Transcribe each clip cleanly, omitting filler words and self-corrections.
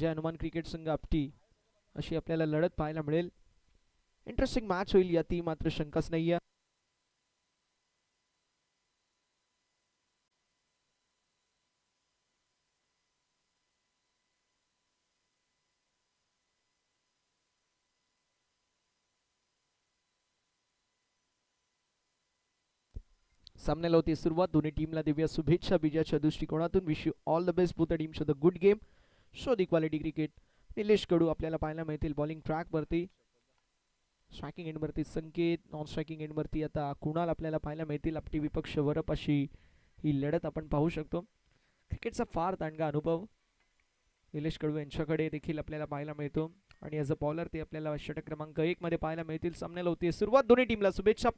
जे हनुमान क्रिकेट संघ आपटी अशी आपल्याला लढत पाहायला मिळेल. इंटरेस्टिंग मॅच होईल याती मात्र शंकाच नाहीये. सामन्याला होती सुरुवात. दोन्ही टीमला देऊया शुभेच्छा विजयाच्या दृष्टिकोनातून. Wish you all the best. Both team show the good game, show the quality cricket. Nilesh Kadu आपल्याला पाहायला मिळतील बॉलिंग ट्रॅक वरती. स्ट्रायकिंग एंड वरती संकेत, नॉन स्ट्रायकिंग एंड वरती आता कुणाल आपल्याला पाहायला मिळतील. आपटी विपक्ष वरप अशी ही लढत आपण पाहू शकतो. क्रिकेटचा फार दांडगा अनुभव निलेश कडू यांच्याकडे देखील आपल्याला पाहायला मिळतो आणि ॲज अ बॉलर ते आपल्याला षटक क्रमांक 1 मध्ये पाहायला मिळतील. सामन्याला होती सुरुवात. दोन्ही टीमला शुभेच्छा.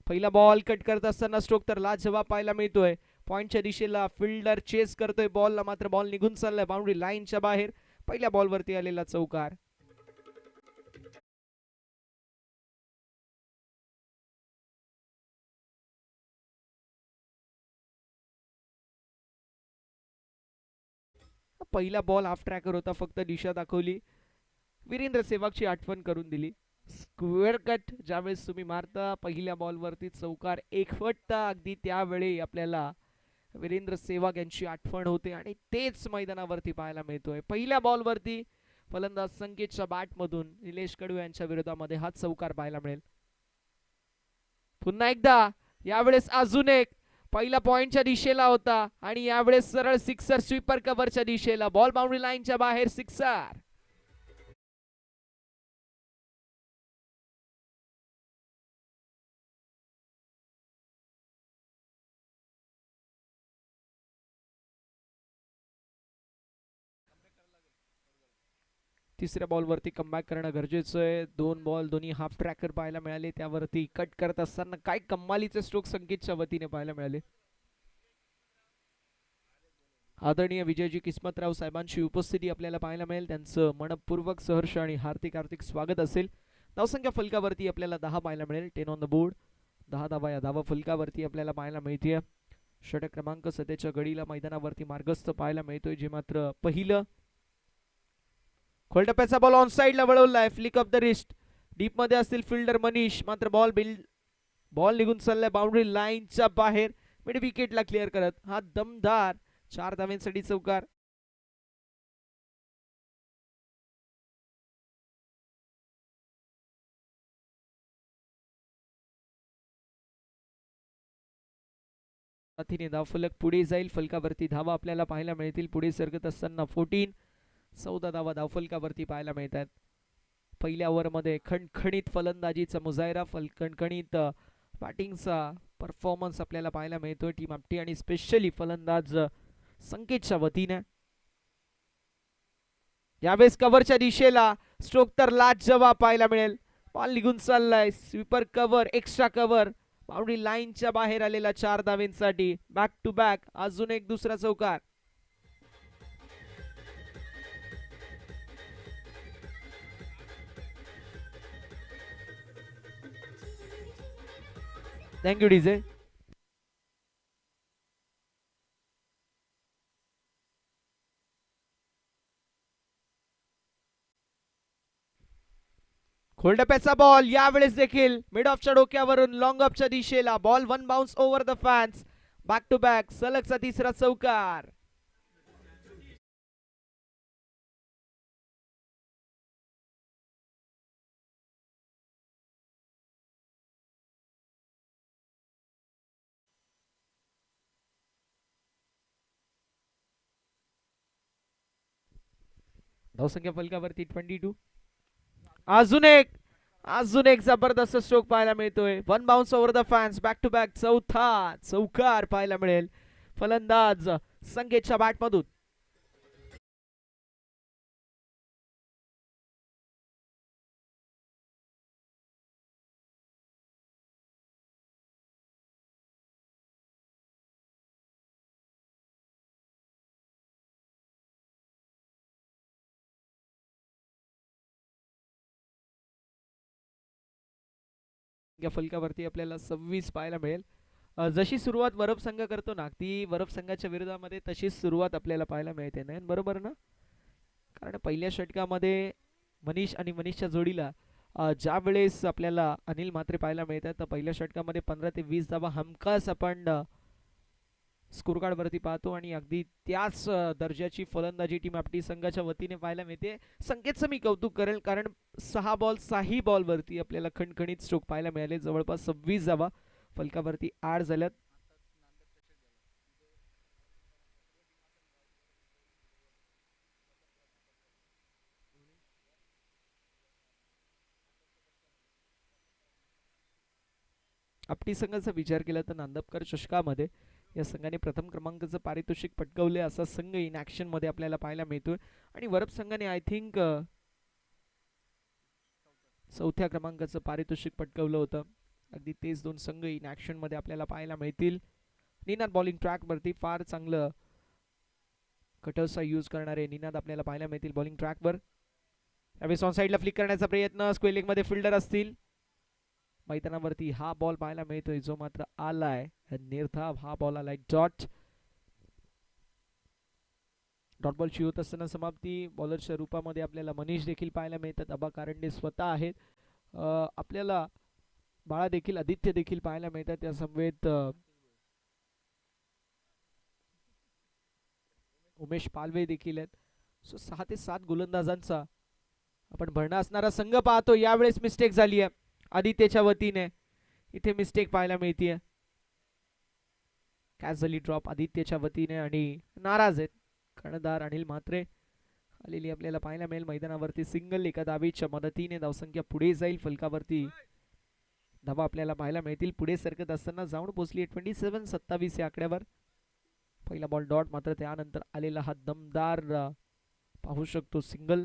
पहिला बॉल कट करत असताना स्ट्रोक तर लाजवाब पाहायला मिळतोय. पॉइंटच्या दिशेला फिल्डर चेस करतोय बॉलला, मात्र बॉल निघून चाललाय बाउंड्री लाईनच्या बाहेर. पहिल्या बॉलवरती आलेला चौकार. पहिला बॉल हाफ ट्रॅकर होता, फक्त दिशा दाखवली. वीरेंद्र सेहवागची आठवण करून दिली. स्क्वेअर कट ज्यावेळेस तुम्ही मारता पहिल्या बॉलवरती चौकार एकवटता, अगदी त्यावेळी आपल्याला वीरेंद्र सेहवाग यांची आठवण होते आणि तेच मैदानावरती पाहायला मिळतोय. पहिल्या बॉलवरती फलंदाज संकेतच्या बॅटमधून निलेश कडू यांच्या विरोधामध्ये हा चौकार पाहायला मिळेल. पुन्हा एकदा यावेळेस अजून एक. पहिला पॉइंटच्या दिशेला होता आणि यावेळेस सरळ सिक्सर स्वीपर कव्हरच्या दिशेला. बॉल बाउंड्री लाईनच्या बाहेर, सिक्सर. तिसऱ्या बॉलवरती कमबॅक करणं गरजेचं आहे. 2 बॉल दोन्ही हाफ ट्रॅकर पाहायला मिळाले. त्यावरती कट करत असताना काय कमालीचे स्ट्रोक संकेतच्या वतीने पाहायला मिळाले. आदरणीय विजयजी किस्मतराव साहेबांची उपस्थिती आपल्याला पाहायला मिळेल. त्यांचं मनपूर्वक सहर्ष आणि हार्दिक हार्दिक स्वागत असेल. धावसंख्या फलकावरती आपल्याला 10 पाहायला मिळेल. 10 ऑन द बोर्ड. 10 धावा या धावा फलकावरती आपल्याला पाहायला मिळते. षटक क्रमांक सध्याच्या घडीला मैदानावरती मार्गस्थ पाहायला मिळतोय, जे मात्र पहिलं. खोलटप्प्याचा बॉल ऑन साइडला वळवलाय. Flick off the wrist. Deep मध्ये असतील फिल्डर मनीष, मात्र बॉल निघून चाललाय बाउंड्री लाईनच्या बाहेर. मिड विकेटला क्लिअर करत हा दमदार 4 धाव्यांसाठी चौकार. धाव फलक पुढे जाईल. फलकावरती धावा आपल्याला पाहायला मिळतील. पुढे सरकत असताना 14 धावा धावफलकावरती पाहायला मिळतात. पहिल्या ओव्हरमध्ये खणखणीत फलंदाजीचा मुजायरा, खणखणीत बॅटिंगचा परफॉर्मन्स आपल्याला पाहायला मिळतोय टीम आपटी आणि स्पेशली फलंदाज संकेतच्या वतीने. यावेळेस कव्हरच्या दिशेला स्ट्रोक तर लाजवाब पाहायला मिळेल. बॉल निघून चाललाय. Sweeper cover, extra cover, boundary लाईनच्या बाहेर आलेला 4 धावेंसाठी. बॅक टू बॅक अजून एक दुसरा चौकार. Thank you DJ. खोलटप्प्याचा बॉल यावेळेस देखील मिड ऑफच्या डोक्यावरून लॉंग ऑफच्या दिशेला. Ball 1 bounce over the fans. Back to back सलगचा तिसरा चौकार. धावसंख्या फलकावरती 22. अजून एक जबरदस्त स्ट्रोक पाहायला मिळतोय. 1 bounce over the fans. Back to back चौथा चौकार पाहायला मिळेल फलंदाज संकेतच्या बॅटमधून. फलकावरती आपल्याला 26 पाहायला मिळेल. जशी सुरुवात वरप संघ करतो ना ती वरप संघाच्या विरोधामध्ये तशीच सुरुवात आपल्याला पाहायला मिळते नाही बरोबर ना. कारण पहिल्या षटकामध्ये मनीष आणि मनीषच्या जोडीला ज्या वेळेस आपल्याला अनिल म्हात्रे पाहायला मिळतात तर पहिल्या षटकामध्ये 15 ते 20 धावा हमखास आपण स्कोर कार्ड वरती पाहतो आणि अगदी त्याच दर्जाची फलंदाजी टीम आपली संघाच्या वतीने पाहायला मिळते. संकेतचं मी कौतुक करेल कारण 6 बॉल 6 बॉल वरती आपल्याला खणखणीत स्ट्रोक पाहायला मिळाले. जवळपास 26 धावा फलकावरती ऍड झाल्यात. आपटी संघाचा विचार केला तर नांदपकर चषकामध्ये या संघाने प्रथम क्रमांकाचं पारितोषिक पटकावले असा संघ इन ऍक्शन मध्ये आपल्याला पाहायला मिळतोय. आणि वरप संघाने आय थिंक चौथ्या क्रमांकाचं पारितोषिक पटकावलं होतं. अगदी तेच दोन संघ इन ऍक्शन मध्ये आपल्याला पाहायला मिळतील. निनाद बॉलिंग ट्रॅक वरती फार चांगलं कटर्सचा यूज करणारे निनाद आपल्याला पाहायला मिळतील बॉलिंग ट्रॅकवर. यावेळेस ऑन साईडला फ्लिक करण्याचा प्रयत्न स्क्वेअर लेग मध्ये फिल्डर असतील. मैदानावरती हा बॉल पाहायला मिळतोय जो मात्र आलाय निर्धाव. हा बॉल आलाय डॉट बॉलची होत असताना समाप्ती. बॉलरच्या रूपामध्ये आपल्याला मनीष देखील पाहायला मिळतात. अबा कारंडे स्वतः आहेत. आपल्याला बाळा देखील आदित्य देखील पाहायला मिळतात. त्या समवेत उमेश पालवे देखील आहेत. सो 6 ते 7 गोलंदाजांचा आपण भरणा असणारा संघ पाहतो. यावेळेस मिस्टेक झाली आहे आदित्यच्या वतीने. इथे मिस्टेक पाहायला मिळते. कॅच झाली ड्रॉप आदित्यच्या वतीने आणि नाराज आहेत कर्णधार अनिल म्हात्रे. आलेली आपल्याला पाहायला मिळेल मैदानावरती सिंगल. एका धावेच्या मदतीने धावसंख्या पुढे जाईल. फलकावरती धावा आपल्याला पाहायला मिळतील. पुढे सरकत असताना जाऊन पोहोचली 27-27 या आकड्यावर. पहिला बॉल डॉट मात्र त्यानंतर आलेला हा दमदार पाहू शकतो सिंगल.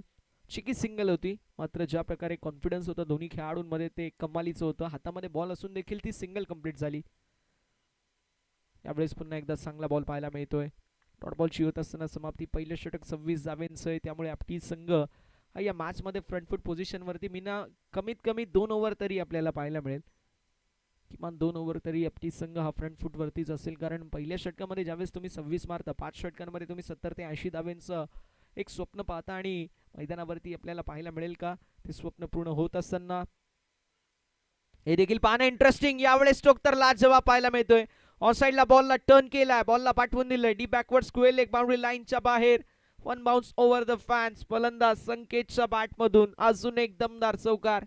चिकी सिंगल होती मात्र ज्या प्रकारे कॉन्फिडन्स होता दोन्ही खेळाडूंमध्ये ते कमालीचं होतं. हातामध्ये बॉल असून देखील ती सिंगल कंप्लीट झाली. यावेळेस पुन्हा एकदा चांगला बॉल पाहायला मिळतोय. डॉट बॉलची होत असताना समाप्ती. पहिलं षटक 26 धावेंचं आहे त्यामुळे आपली संघ या मॅच मध्ये फ्रंट फूट पोझिशन वरती मीना कमीत कमी 2 ओव्हर तरी आपल्याला पाहायला मिळेल. किमान 2 ओव्हर तरी आपली संघ हा फ्रंट फूट वरतीच असेल. कारण पहिल्या षटकामध्ये ज्यावेळेस तुम्ही 26 मारता 5 षटकांमध्ये तुम्ही 70 ते 80 धावेंचं एक स्वप्न पाहता आणि मैदानावरती आपल्याला पाहायला मिळेल का ते स्वप्न पूर्ण होत असताना. हे देखील पाहणं इंटरेस्टिंग. यावेळेस स्ट्रोक तर लाजवाब पाहायला मिळतोय. ऑन साइडला बॉलला टर्न केलाय. बॉलला पाठवून दिलंय D backward square leg boundary लाईनच्या बाहेर. 1 बाउन्स ओव्हर द फॅन्स. फलंदाज संकेतच्या बॅट मधून अजून एक दमदार चौकार.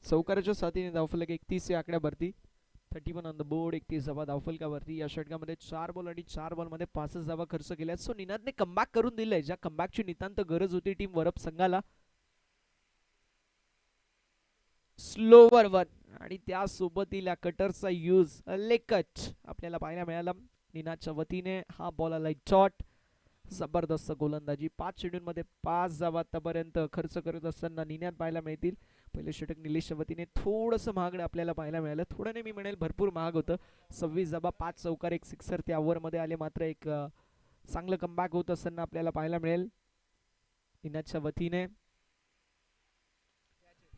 चौकाराच्या साथीने धावफलक 31 या आकड्यावरती. 31 ऑन द बोर्ड. 31 धावा धावफलकावरती. या षटकामध्ये 4 बॉल आणि 4 बॉल मध्ये 5 धावा खर्च केल्या. सो निनादने कमबॅक करून दिलंय. ज्या कमबॅकची नितांत गरज होती टीम वरप संघाला. स्लोवर वन आणि त्या सोबतीला कटरचा यूज लेकच आपल्याला पाहायला मिळाला निनादच्या वतीने. हा बॉल आलाय डॉट. जबरदस्त गोलंदाजी. 5 षटकांमध्ये 5 धावा आतापर्यंत खर्च करत असताना निनाद पाहायला मिळतील. पहिले षटक निलेशच्या वतीने थोडंसं महागडं आपल्याला पाहायला मिळालं. थोडं नाही मी म्हणेल भरपूर महाग होतं. 26 धावा 5 चौकार 1 सिक्सर त्या ओव्हरमध्ये आले. मात्र एक चांगलं कमबॅक होत असताना आपल्याला पाहायला मिळेल निनादच्या वतीने.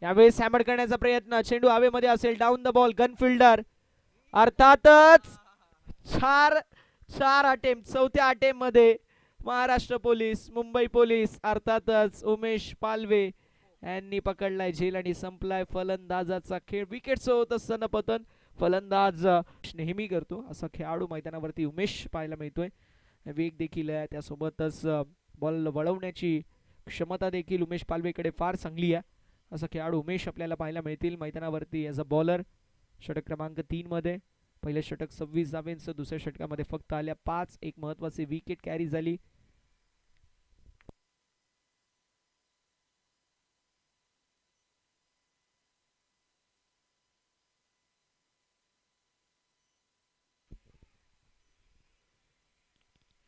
यावेळेस हॅमर करण्याचा प्रयत्न. चेंडू हवेमध्ये असेल. Down the ball. Gun fielder अर्थातच 4 अटेम्प्ट. चौथ्या अटेम्प्ट मध्ये महाराष्ट्र पोलीस मुंबई पोलीस अर्थातच उमेश पालवे यांनी पकडलाय झेल आणि संपलाय फलंदाजाचा खेळ. विकेटचं होत असताना पतन. फलंदाज नेहमी करतो असा खेळाडू मैदानावरती उमेश पाहायला मिळतोय. वेग देखील आहे, त्यासोबतच बॉल वळवण्याची क्षमता देखील उमेश पालवेकडे फार चांगली आहे. असा खेळाडू उमेश आपल्याला पाहायला मिळतील मैदानावरती ॲज अ बॉलर. षटक क्रमांक 3 मध्ये पहिले षटक 26 धावेंचं, दुसऱ्या षटकामध्ये फक्त आल्या 5. एक महत्वाची विकेट कॅरी झाली.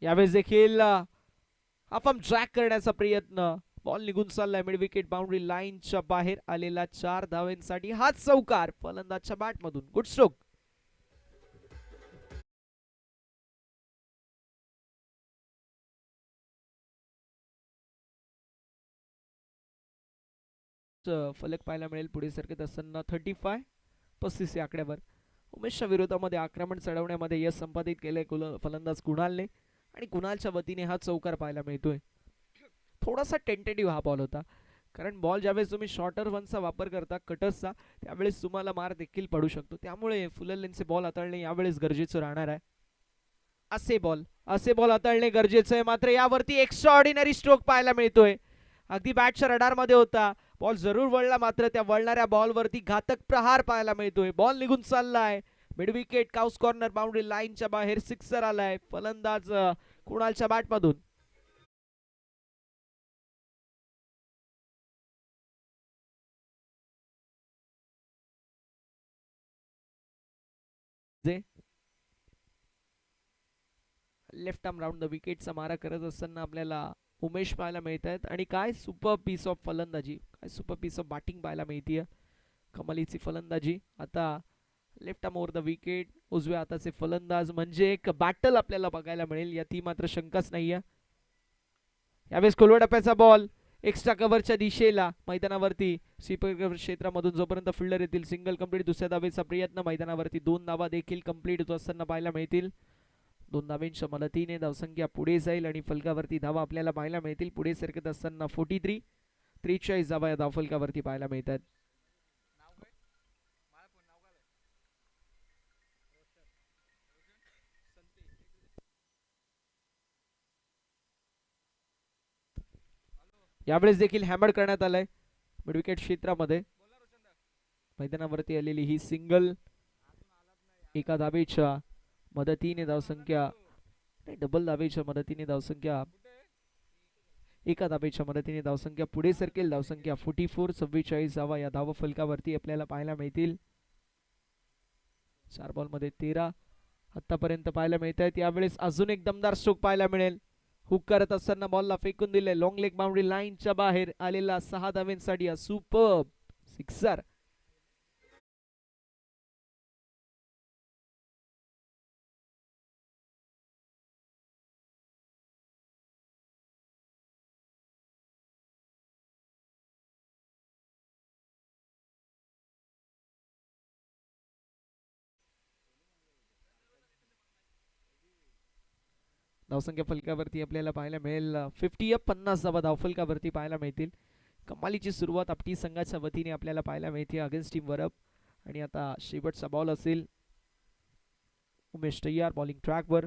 यावेळेस देखील आपण ट्रॅक करण्याचा प्रयत्न, बॉल निघून चाललाय मिड विकेट बाउंड्री लाईनच्या बाहेर आलेला 4 धावेंसाठी हाच चौकार फलंदाजच्या बॅटमधून. Good stroke. फलक पाहायला मिळेल पुढे सरकत असताना 35 या आकड्यावर उमेशच्या विरोधामध्ये आक्रमण चढवण्यामध्ये यश संपादित केलंय फलंदाज कुणालने आणि कुणालच्या वतीने हा चौकार पाहायला मिळतोय. थोडासा टेंटेटिव्ह हा बॉल होता, कारण बॉल ज्यावेळेस तुम्ही शॉर्टर वनचा वापर करता कटर्सचा त्यावेळेस तुम्हाला मार देखील पडू शकतो. त्यामुळे फुल लेनचे बॉल हाताळणे यावेळेस गरजेचं राहणार आहे. असे बॉल हाताळणे गरजेचं आहे. मात्र यावरती एक्स्ट्रा ऑर्डिनरी स्ट्रोक पाहायला मिळतोय. अगदी बॅटच्या रडार मध्ये होता बॉल, जरूर वळला, मात्र त्या वळणाऱ्या बॉलवरती घातक प्रहार पाहायला मिळतोय. बॉल निघून चाललाय mid wicket cows corner boundary लाईनच्या बाहेर. सिक्सर आलाय फलंदाज कुणालच्या बॅटमधून. लेफ्ट आर्म राऊंड द विकेटचा मारा करत असताना आपल्याला उमेश पाहायला मिळत आहेत. आणि काय सुपर पीस ऑफ फलंदाजी, काय सुपर पीस ऑफ बॅटिंग पाहायला मिळतीये. कमालीची फलंदाजी. आता left arm over the wicket, उजव्या हाताचे फलंदाज, म्हणजे एक बॅटल आपल्याला बघायला मिळेल याती मात्र शंकाच नाहीये. यावेळेस खोलवा टप्प्याचा बॉल एक्स्ट्रा कव्हरच्या दिशेला मैदानावरती स्वीपर क्षेत्रामधून जोपर्यंत फिल्डर येतील सिंगल कंप्लीट. दुसऱ्या धावेचा प्रयत्न मैदानावरती 2 धावा देखील कंप्लीट होत असताना पाहायला मिळतील. 2 धावेंच्या मदतीने धावसंख्या पुढे जाईल आणि फलकावरती धावा आपल्याला पाहायला मिळतील. पुढे सरकत असताना 43 धावा या धावफलकावरती पाहायला मिळतात. यावेळेस देखील हॅमर करण्यात आलाय मिड विकेट क्षेत्रामध्ये. मैदानावरती आलेली ही सिंगल एका धावेच्या मदतीने धावसंख्या, डबल धावेच्या मदतीने धावसंख्या, एका धावेच्या मदतीने धावसंख्या पुढे सरकेल. धावसंख्या 44 धावा या धाव फलकावरती आपल्याला पाहायला मिळतील. 4 बॉल मध्ये 13 आतापर्यंत पाहायला मिळत आहेत. यावेळेस अजून एक दमदार स्ट्रोक पाहायला मिळेल. हुक करत असताना बॉलला फेकून दिले लॉंग लेग बाउंड्री लाईनच्या बाहेर आलेला 6 धावेंसाठी सुपर सिक्सर. धावसंख्या फलकावरती आपल्याला पाहायला मिळेल 50 धावा धावफलकावरती पाहायला मिळतील. कमालीची सुरुवात आपटी संघाच्या वतीने आपल्याला पाहायला मिळते अगेन्स्ट टीम वरअप. आणि आता शेवटचा बॉल असेल. उमेश तयार बॉलिंग ट्रॅकवर.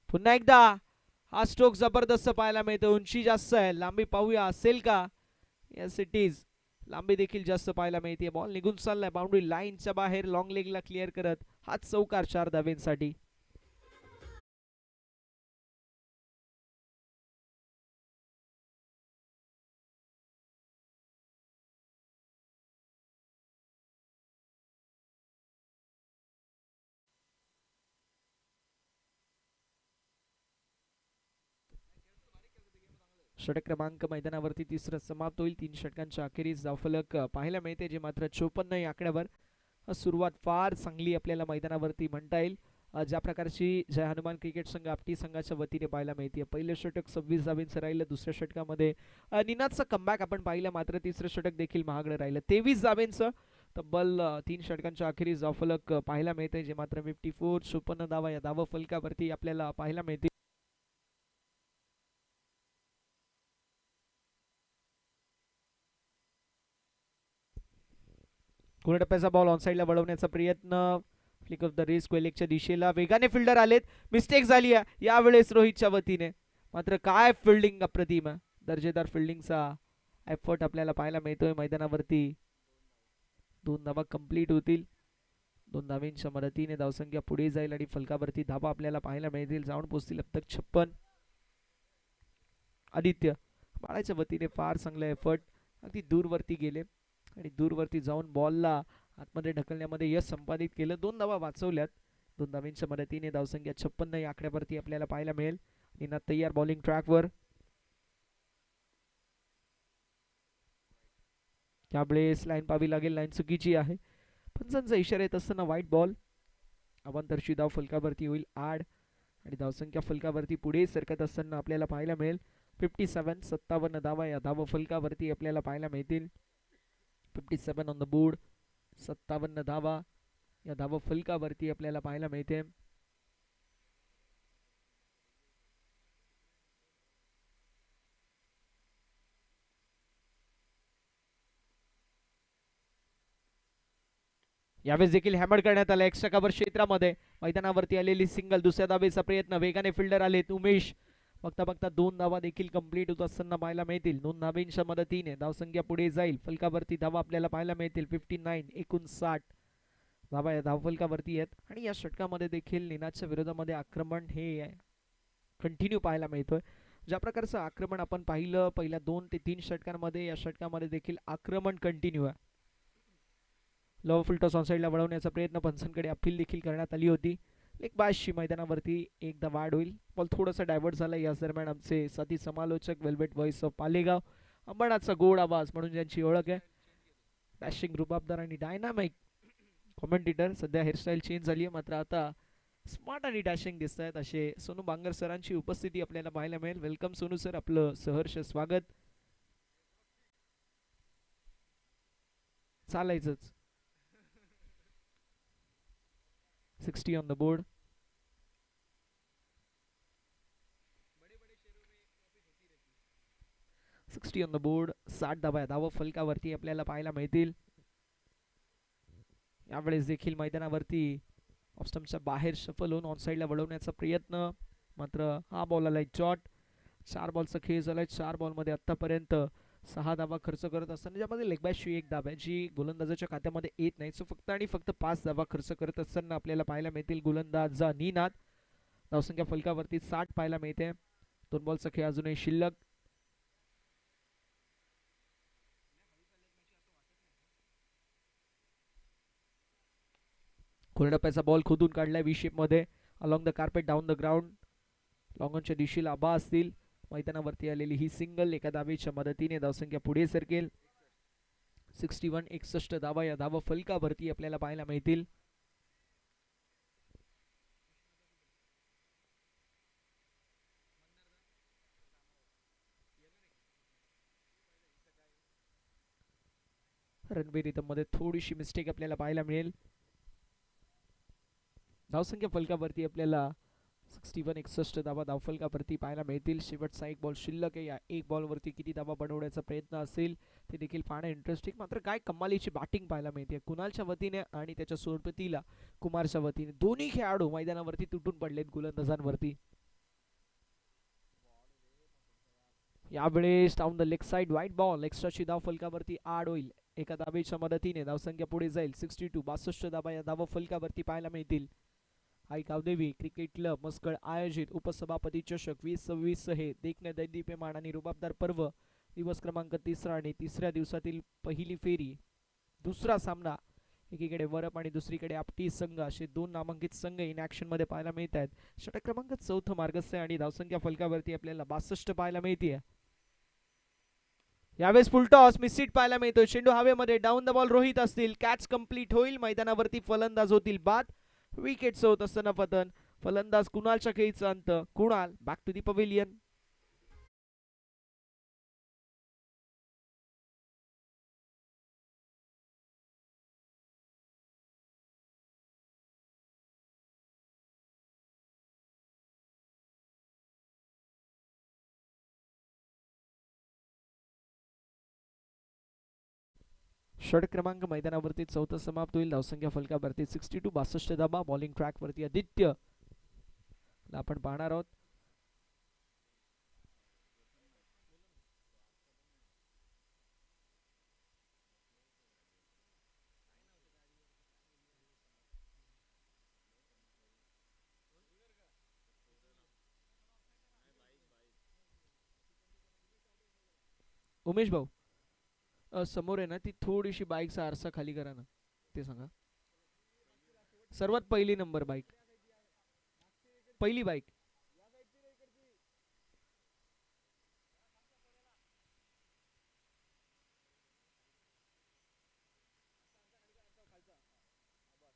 पुन्हा एकदा हा स्ट्रोक जबरदस्त पाहायला मिळतो. उंची जास्त आहे, लांबी पाहूया असेल का. Yes it is. लांबी देखील जास्त पाहायला मिळते. बॉल निघून चाललाय बाउंड्री लाईनच्या बाहेर लॉंग लेगला क्लिअर करत हाच चौकार 4 धावेंसाठी. षटक क्रमांक मैदानावरती तिसरा समाप्त होईल. 3 षटकांच्या अखेरीस धावफलक पाहायला मिळते जे मात्र 54 या आकड्यावर. सुरुवात फार चांगली आपल्याला मैदानावरती म्हणता येईल. ज्या प्रकारची जय हनुमान क्रिकेट संघ आपटी संघाच्या वतीने पाहायला मिळते. पहिलं षटक 26 धावेंचं राहिलं. दुसऱ्या षटकामध्ये निनादचं कमबॅक आपण पाहिलं, मात्र तिसरं षटक देखील महागडं राहिलं. 23 धावेंचं तब्बल 3 षटकांच्या अखेरीस धावफलक पाहायला मिळते जे मात्र 54 धावा या धावफलकावरती आपल्याला पाहायला मिळते. टप्प्याचा बॉल ऑन साईडला वळवण्याचा प्रयत्न. फ्लिक ऑफ द रिस्क क्वेलेकच्या दिशेला वेगाने फिल्डर आलेत. मिस्टेक झाली आहे यावेळेस रोहितच्या वतीने. मात्र काय फिल्डिंग अप्रतिम. दर्जेदार फिल्डिंगचा एफर्ट आपल्याला पाहायला मिळतोय मैदानावरती. 2 धावा कंप्लीट होतील. 2 धावांच्या मदतीने धावसंख्या पुढे जाईल आणि फलकावरती धावा आपल्याला पाहायला मिळतील. जाऊन पोहोचतील अब तक 56. आदित्य बाळाच्या वतीने फार चांगला एफर्ट. अगदी दूरवरती गेले आणि दूरवरती जाऊन बॉलला आतमध्ये ढकलण्यामध्ये यश संपादित केलं. 2 धावा वाचवल्यात. 2 धावांच्या मदतीने धावसंख्या 56 या आकड्यावरती आपल्याला पाहायला मिळेल. निनाद तयार बॉलिंग ट्रॅकवर. त्यावेळेस लाईन पाहावी लागेल. लाईन चुकीची आहे. पंचांचा इशारा येत असताना व्हाईट बॉल. अवांतरची धाव फलकावरती होईल आड आणि धावसंख्या फलकावरती पुढे सरकत असताना आपल्याला पाहायला मिळेल. 57. 57 धावा या धाव फलकावरती आपल्याला पाहायला मिळतील. 57 ऑन द बोर्ड. 57 धावा या धाव फलकावरती आपल्याला पाहायला मिळते. यावेळेस देखील हॅमर करण्यात आला एक्स्ट्रा कव्हर क्षेत्रामध्ये. मैदानावरती आलेली सिंगल. दुसऱ्या धावेचा प्रयत्न. वेगाने फिल्डर आलेत उमेश. बघता बघता 2 धावा देखील कंप्लीट होत असताना पाहायला मिळतील. 2 धावांच्या मदतीने धावसंख्या पुढे जाईल. फलकावरती धावा आपल्याला पाहायला मिळतील. 59. 59 धावा या धावफलकावरती आहेत आणि या षटकामध्ये देखील निनादच्या विरोधामध्ये आक्रमण हे कंटिन्यू पाहायला मिळतोय. ज्या प्रकारचं आक्रमण आपण पाहिलं पहिल्या 2 ते 3 षटकांमध्ये, या षटकामध्ये देखील आक्रमण कंटिन्यू आहे. लो फुलटॉस ऑन साईडला वळवण्याचा प्रयत्न. पंचांकडे अपील देखील करण्यात आली होती. एक 22 मैदानावरती एकदा वाढ होईल. बॉल थोडासा डायव्हर्ट झाला. याच दरम्यान आमचे साथी समालोचक वेल्वेट व्हॉइस ऑफ पालेगाव, अंबरनाथचा गोड आवाज म्हणून ज्यांची ओळख आहे, डॅशिंग रुबाबदार आणि डायनामिक कॉमेंटेटर. सध्या हेअरस्टाईल चेंज झाली आहे मात्र आता स्मार्ट आणि डॅशिंग दिसत आहेत असे सोनू बांगर सरांची उपस्थिती आपल्याला पाहायला मिळेल. वेलकम सोनू सर, आपलं सहर्ष स्वागत. चालायचंच. 60 on the board. 60 on the board. 60 धावा धाव फलकावरती आपल्याला पाहायला मिळतील. यावेळेस देखील मैदानावरती ऑफस्टम्पच्या बाहेर शफल होऊन ऑन साईडला वळवण्याचा प्रयत्न. मात्र हा बॉल आलाय शॉट. 4 बॉलचा खेळ झालाय. 4 बॉलमध्ये आतापर्यंत 6 धावा खर्च करत असताना ज्यामध्ये लेगबॅशची 1 धाव आहे जी गोलंदाजाच्या खात्यामध्ये येत नाही. सो फक्त आणि फक्त 5 धावा खर्च करत असताना आपल्याला पाहायला मिळतील गोलंदाज निनाद. धावसंख्या फलकावरती 60 पाहायला मिळते. 2 बॉलचा खेळ अजूनही शिल्लक. कोरडप्याचा बॉल खोदून काढलाय व्ही शेप मध्ये. Along the carpet down the ground. लॉंगॉनच्या दिशेला आबा असतील. मैदानावरती आलेली ही सिंगल एका धावेच्या मदतीने धावसंख्या पुढे सरकेल. 61. 61 धावा या धाव फलकावरती आपल्याला पाहायला मिळतील. रणबीर रिदम मध्ये थोडीशी मिस्टेक आपल्याला पाहायला मिळेल. धावसंख्या फलकावरती आपल्याला 61. 61 धावा धावफलकावरती पाहायला मिळतील. शेवटचा 1 बॉल शिल्लक आहे. या 1 बॉलवरती किती धावा बनवण्याचा प्रयत्न असेल ते देखील पाहणं इंटरेस्टिंग. मात्र काय कमालीची बॅटिंग पाहायला मिळते कुणालच्या वतीने आणि त्याच्या सोबतीला कुमारच्या वतीने. दोन्ही खेळाडू मैदानावरती तुटून पडलेत गोलंदाजांवरती. यावेळेस down the leg side white ball. एक्स्ट्राची धाव फलकावरती आड होईल. एका धावेच्या मदतीने धावसंख्या पुढे जाईल. 62. 62 धावा या धाव फलकावरती पाहायला मिळतील. आई कावदेवी क्रिकेट क्लब मस्कळ आयोजित उपसभापती चषक 2026 हे देखणे दैदीप्यमान आणि रुबाबदार पर्व दिवस क्रमांक 3 आणि 3ऱ्या दिवसातील पहिली फेरी. दुसरा सामना एकीकडे वरप आणि दुसरीकडे आपटी संघ असे 2 नामांकित संघ इन ऍक्शन मध्ये पाहायला मिळत आहेत. षटक क्रमांक 4 मार्गस्थ आणि धावसंख्या फलकावरती आपल्याला 62 पाहायला मिळते. यावेळेस फुलटॉस मिस्सीट पाहायला मिळतो. चेंडू हवेमध्ये. डाऊन द बॉल रोहित असतील. कॅच कंप्लीट होईल. मैदानावरती फलंदाज होतील बाद. विकेट्स होत असताना पतन. फलंदाज कुणालच्या खेळीचा अंत. Kunal back to the pavilion. षट क्रमांक मैदानावरती चौथा समाप्त होईल. धावसंख्या फलकावरती 62 62 धावा. बॉलिंग ट्रॅकवरती आदित्य आपण पाहणार आहोत. उमेश भाऊ समोर आहे ना ती थोडीशी बाईकचा आरसा खाली करा ना, ते सांगा. सर्वात पहिली नंबर बाईक, पहिली बाईक.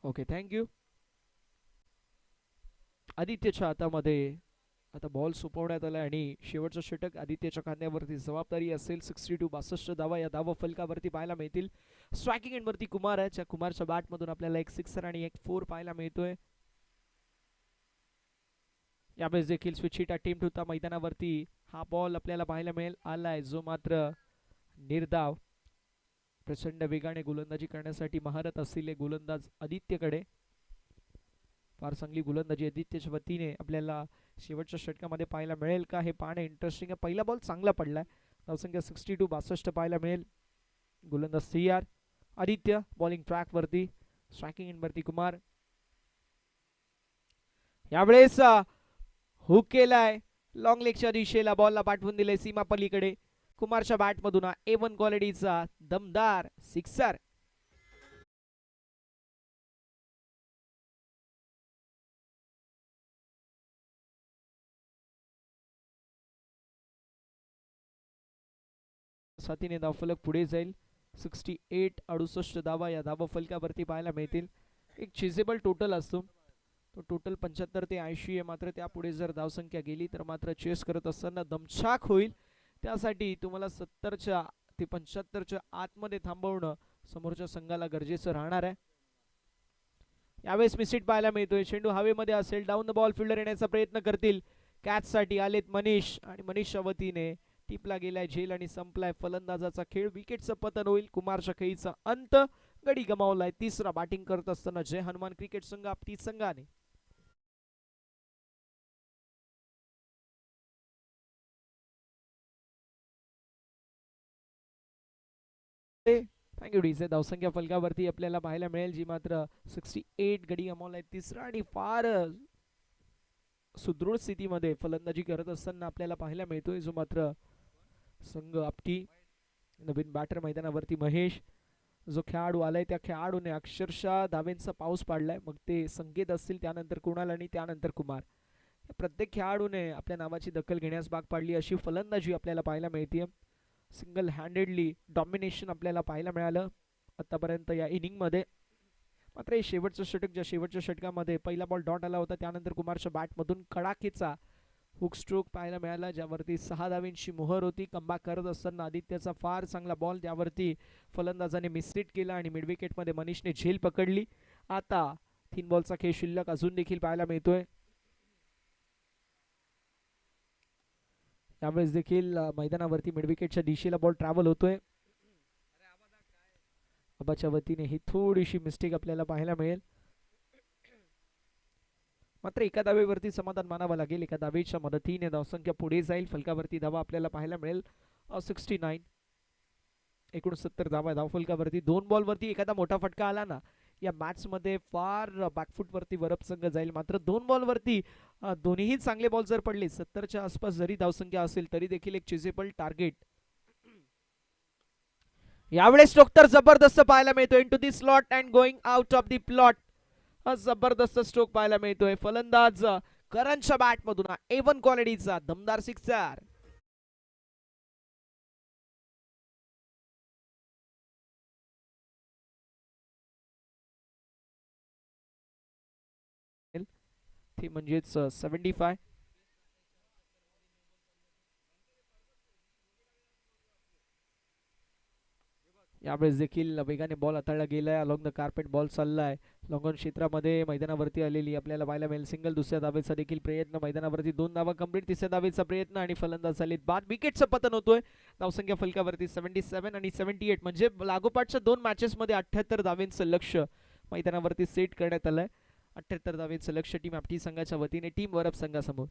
Okay thank you. आदित्यच्या हातामध्ये आता बॉल सोपवण्यात आला आणि शेवटचं षटक आदित्यच्या खांद्यावरती जबाबदारी असेल. 62 62 धावा या धावा फलकावरती पाहायला मिळतील. स्ट्रायकिंग एंडवरती कुमार आहे. कुमारच्या बॅटमधून आपल्याला एक सिक्सर आणि एक 4 पाहायला मिळतोय. यावेळेस देखील स्विच हिट अटेम्प्ट होता मैदानावरती. हा बॉल आपल्याला पाहायला मिळेल आलाय, जो मात्र निर्धाव. प्रचंड वेगाने गोलंदाजी करण्यासाठी महारत असलेले गोलंदाज आदित्यकडे. फार चांगली गोलंदाजी आदित्यच्या वतीने आपल्याला शेवटच्या षटकामध्ये पाहायला मिळेल का हे पाहणे इंटरेस्टिंग आहे. पहिला बॉल चांगला पडलाय. धावसंख्या 62 62 पाहायला मिळेल. गोलंदाज CR. आदित्य बॉलिंग ट्रॅक वरती. स्ट्रायकिंग एंड वरती कुमार. यावेळेस हुक केलाय लॉंग लेगच्या दिशेला. बॉलला पाठवून दिले सीमा पलीकडे. कुमारच्या बॅटमधून A1 क्वालिटीचा दमदार सिक्सर. साथीने धावफलक पुढे जाईल. 68 68 धावा या धावा फलकावरती पाहायला मिळतील. एक चेजेबल टोटल असतो, तो टोटल 75 ते 80 आहे. मात्र त्यापुढे जर धावसंख्या गेली तर मात्र चेस करत असताना दमछाक होईल. त्यासाठी तुम्हाला 70च्या ते 75च्या आतमध्ये थांबवणं समोरच्या संघाला गरजेचं राहणार आहे. यावेळेस मिसहिट पाहायला मिळतोय. चेंडू हवेमध्ये असेल. डाऊन द बॉल फिल्डर येण्याचा प्रयत्न करतील. कॅच साठी आलेत मनीष आणि मनीषच्या वतीने टिपला गेलाय झेल आणि संपलाय फलंदाजाचा खेळ. विकेटचं पतन होईल. कुमारच्या खेळीचा अंत. गडी गमावलाय. तिसरा बॅटिंग करत असताना जय हनुमान क्रिकेट संघ आपटी संघाने. Thank you DJ. धावसंख्या फलकावरती आपल्याला पाहायला मिळेल, जी मात्र 68 गडी गमावलाय. तिसरा आणि फार सुदृढ स्थितीमध्ये फलंदाजी करत असताना आपल्याला पाहायला मिळतोय, जो मात्र संघ आपटी. नवीन बॅटर मैदानावरती महेश. जो खेळाडू आलाय त्या खेळाडूने अक्षरशः धावेंचा पाऊस पाडलाय. मग ते संकेत असतील, त्यानंतर कुणाल आणि त्यानंतर कुमार. प्रत्येक खेळाडूने आपल्या नावाची दखल घेण्यास भाग पाडली. अशी फलंदाजी आपल्याला पाहायला मिळते. सिंगल हँडेडली डॉमिनेशन आपल्याला पाहायला मिळालं आतापर्यंत या इनिंग मध्ये. मात्र हे शेवटचं षटक, ज्या शेवटच्या षटकामध्ये पहिला बॉल डॉट आला होता, त्यानंतर कुमारच्या बॅटमधून कडाकेचा हुक स्ट्रोक पाहायला मिळाला, ज्यावरती 6 धावेंची मोहर होती. कमबॅक करत असताना आदित्यचा फार चांगला बॉल, त्यावरती फलंदाजाने मिसरीट केला आणि मिड विकेटमध्ये मनीषने झेल पकडली. आता 3 बॉलचा खेळ शिल्लक अजून देखील पाहायला मिळतोय. यावेळेस देखील मैदानावरती मिड विकेटच्या दिशेला बॉल ट्रॅव्हल होतोय. आबाच्या वतीने ही थोडीशी मिस्टेक आपल्याला पाहायला मिळेल. मात्र एका धावेवरती समाधान मानावं लागेल. एका धावेच्या मदतीने धावसंख्या पुढे जाईल. फलकावरती धावा आपल्याला पाहायला मिळेल 69. 69 धावा धावफलकावरती. 2 बॉलवरती एखादा मोठा फटका आला ना, या मॅच मध्ये फार बॅकफुट वरती वरप संघ जाईल. मात्र 2 बॉलवरती दोन्हीही चांगले बॉल जर पडले, 70च्या आसपास जरी धावसंख्या असेल, तरी देखील एक चेजेबल टार्गेट. यावेळेस स्ट्रोक तर जबरदस्त पाहायला मिळतोय. Into the slot and going out of the plot. जबरदस्त स्ट्रोक पाहायला मिळतोय. फलंदाज करणच्या बॅटमधून A1 क्वालिटीचा दमदार सिक्सर. ते म्हणजेच 75. यावेळेस देखील वेगाने बॉल हाताळला गेलाय. अलॉंग द कार्पेट बॉल चाललाय. लॉंगॉन क्षेत्रामध्ये मैदानावरती आलेली आपल्याला पाहायला मिळेल. सिंगल दुसऱ्या धावेचा देखील प्रयत्न. मैदानावरती 2 धावा कंप्लीट. तिसऱ्या धावेचा प्रयत्न आणि फलंदाज झालेत बाद. विकेटचं पतन होतोय. धावसंख्या फलकावरती 77 आणि 78 म्हणजे लागोपाठच्या 2 मॅचेसमध्ये 78 धावेंचं लक्ष मैदानावरती सेट करण्यात आलंय. 78 धावेंचं लक्ष टीम आपटी संघाच्या वतीने टीम वरप संघासमोर.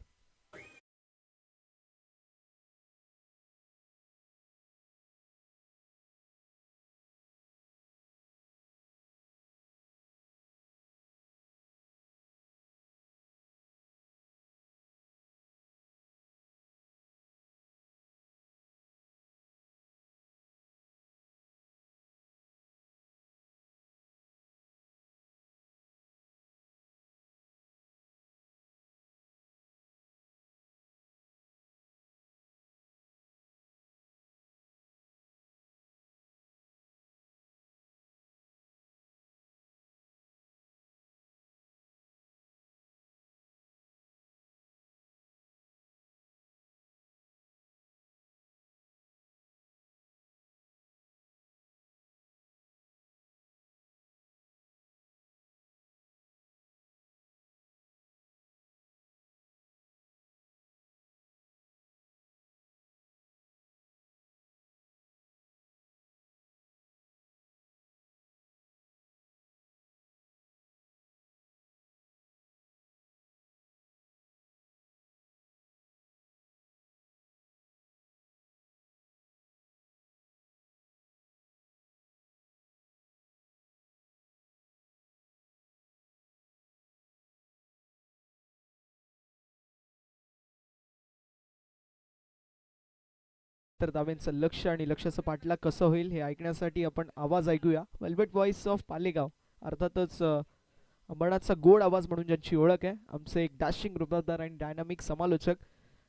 तर धावेंचं लक्ष आणि लक्षाचं पाठलाग कसं होईल हे ऐकण्यासाठी आपण आवाज ऐकूया. Velvet voice of Palegaon. अर्थातच अंबरनाथचा गोड आवाज म्हणून ज्यांची ओळख आहे, आमचे एक डॅशिंग रुबाबदार आणि डायनामिक समालोचक,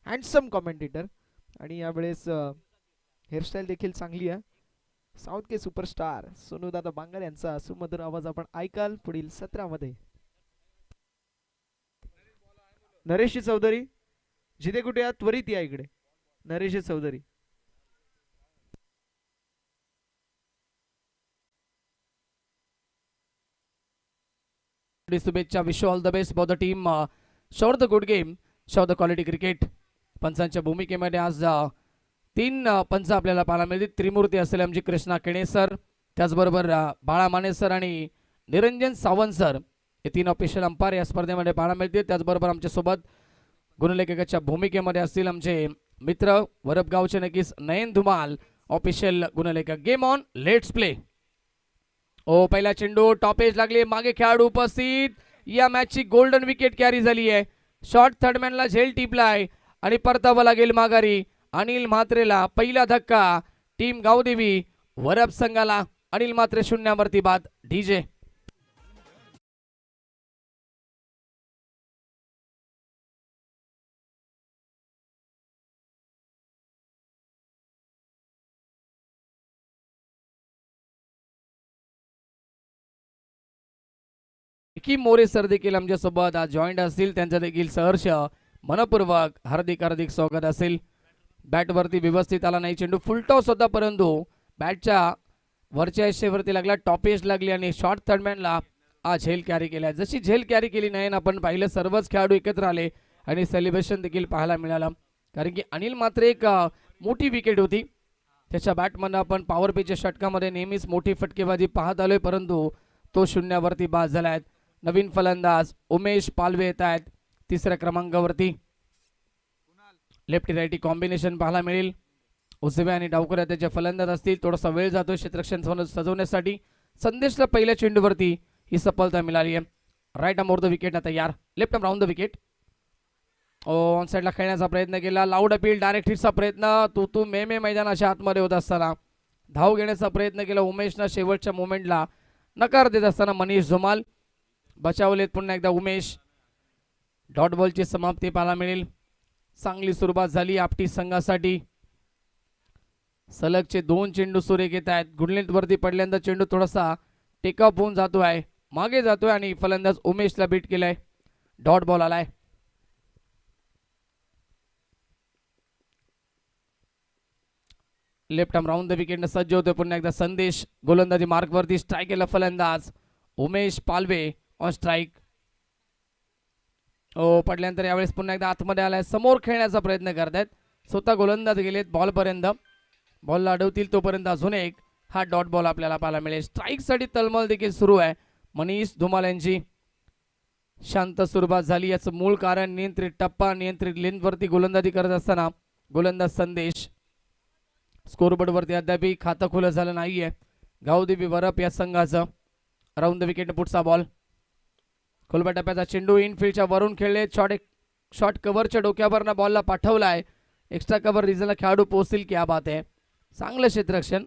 हँडसम कॉमेंटेटर, आणि यावेळेस हेअरस्टाईल देखील चांगली आहे. साऊथ के सुपरस्टार सोनूदादा बांगर यांचा सुमधुर आवाज आपण ऐकाल पुढील सत्रामध्ये. नरेश चौधरी जिथे कुठे या त्वरित या इकडे. नरेश चौधरी. शुभेच्छा. Wish all the best for the team. Show the good game, show the quality cricket. पंचांच्या भूमिकेमध्ये आज 3 पंच आपल्याला पाहायला मिळतील. त्रिमूर्ती असेल आमची कृष्णा केणे सर, त्याचबरोबर बाळा माने सर आणि निरंजन सावंत सर, हे 3 ऑफिशियल अंपायर या स्पर्धेमध्ये पाहायला मिळतील. त्याचबरोबर आमच्यासोबत गुणलेखकाच्या भूमिकेमध्ये असतील आमचे मित्र वरपगावचे नक्कीच नयन धुमाल, ऑफिशियल गुणलेखक. Game on, let's play. ओ पहिला चेंडू टॉप एज लागली, मागे खेळाडू उपस्थित. या मॅचची गोल्डन विकेट कॅरी झाली आहे. शॉर्ट थर्डमॅनला झेल टिपलाय आणि परतावा लागेल माघारी. अनिल म्हात्रेला पहिला धक्का. टीम गावदेवी वरप संघाला अनिल म्हात्रे 0 बाद. डीजे की मोरे सर देखील आमच्यासोबत आज जॉईंट असतील. त्यांचं देखील सहर्ष मनपूर्वक हार्दिक हार्दिक स्वागत असेल. बॅटवरती व्यवस्थित आला नाही चेंडू, फुलटॉस होता परंतु बॅटच्या वरच्या हिस्सेवरती लागला, टॉपेज लागली आणि शॉर्ट थर्डमॅनला आज झेल कॅरी केला. जशी झेल कॅरी केली नाही, आपण पाहिलं सर्वच खेळाडू एकत्र आले आणि सेलिब्रेशन देखील पाहायला मिळालं. कारण की अनिल म्हात्रे एक मोठी विकेट होती. त्याच्या बॅटमधनं आपण पॉवर प्लेच्या षटकामध्ये नेहमीच मोठी फटकेबाजी पाहत आलोय, परंतु तो 0 बाद झाला आहे. नवीन फलंदाज उमेश पालवे येत आहेत 3ऱ्या क्रमांकावरती. लेफ्टी राईटी कॉम्बिनेशन पाहायला मिळेल. उजव्या आणि डावकऱ्या त्याचे फलंदाज असतील. थोडासा वेळ जातोय क्षेत्ररक्षण सजवण्यासाठी. संदेशला पहिल्या चेंडूवरती ही सफलता मिळाली आहे. Right arm over the wicket तयार, left arm round the wicket. On साईडला खेळण्याचा प्रयत्न केला, लाऊड अपील, डायरेक्ट हिटचा प्रयत्न. तू मे मैदानाच्या आतमध्ये होत असताना धाव घेण्याचा प्रयत्न केला उमेशनं. शेवटच्या मोमेंटला नकार देत असताना मनीष धुमाल बचावलेत पुन्हा एकदा उमेश. डॉट बॉलची समाप्ती पाहायला मिळेल. चांगली सुरुवात झाली आपटी संघासाठी. सलगचे 2 चेंडू सुरेख येत आहेत. गुडलेट वरती पडल्यानंतर चेंडू थोडासा टेकअप होऊन जातोय, मागे जातोय आणि फलंदाज उमेशला बीट केलाय. डॉट बॉल आलाय. Left arm round the wicket सज्ज होतोय पुन्हा एकदा संदेश गोलंदाजी मार्क वरती स्ट्राईक केला फलंदाज उमेश पालवे ऑन स्ट्राईक. ओ पडल्यानंतर यावेळेस पुन्हा एकदा आतमध्ये आलाय समोर खेळण्याचा प्रयत्न करतायत स्वतः गोलंदाज गेलेत बॉल पर्यंत बॉलला अडवतील तोपर्यंत अजून एक हा डॉट बॉल आपल्याला पाहायला मिळेल. स्ट्राईक साठी तळमळ देखील सुरू आहे. मनीष धुमाल यांची शांत सुरुवात झाली याचं मूळ कारण नियंत्रित टप्पा नियंत्रित लेंथ वरती गोलंदाजी करत असताना गोलंदाज संदेश स्कोरबोर्ड वरती अद्याप खातं खुलं झालं नाहीये. गावदेवी वरप या संघाचं राऊंड द विकेट पुढचा बॉल खोलब्या टप्प्याचा चेंडू इनफिल्डच्या वरून खेळले शॉट कव्हरच्या डोक्यावरनं बॉलला पाठवलाय एक्स्ट्रा कव्हर रिजनला खेळाडू पोहोचतील क्या बात आहे. चांगलं क्षेत्ररक्षण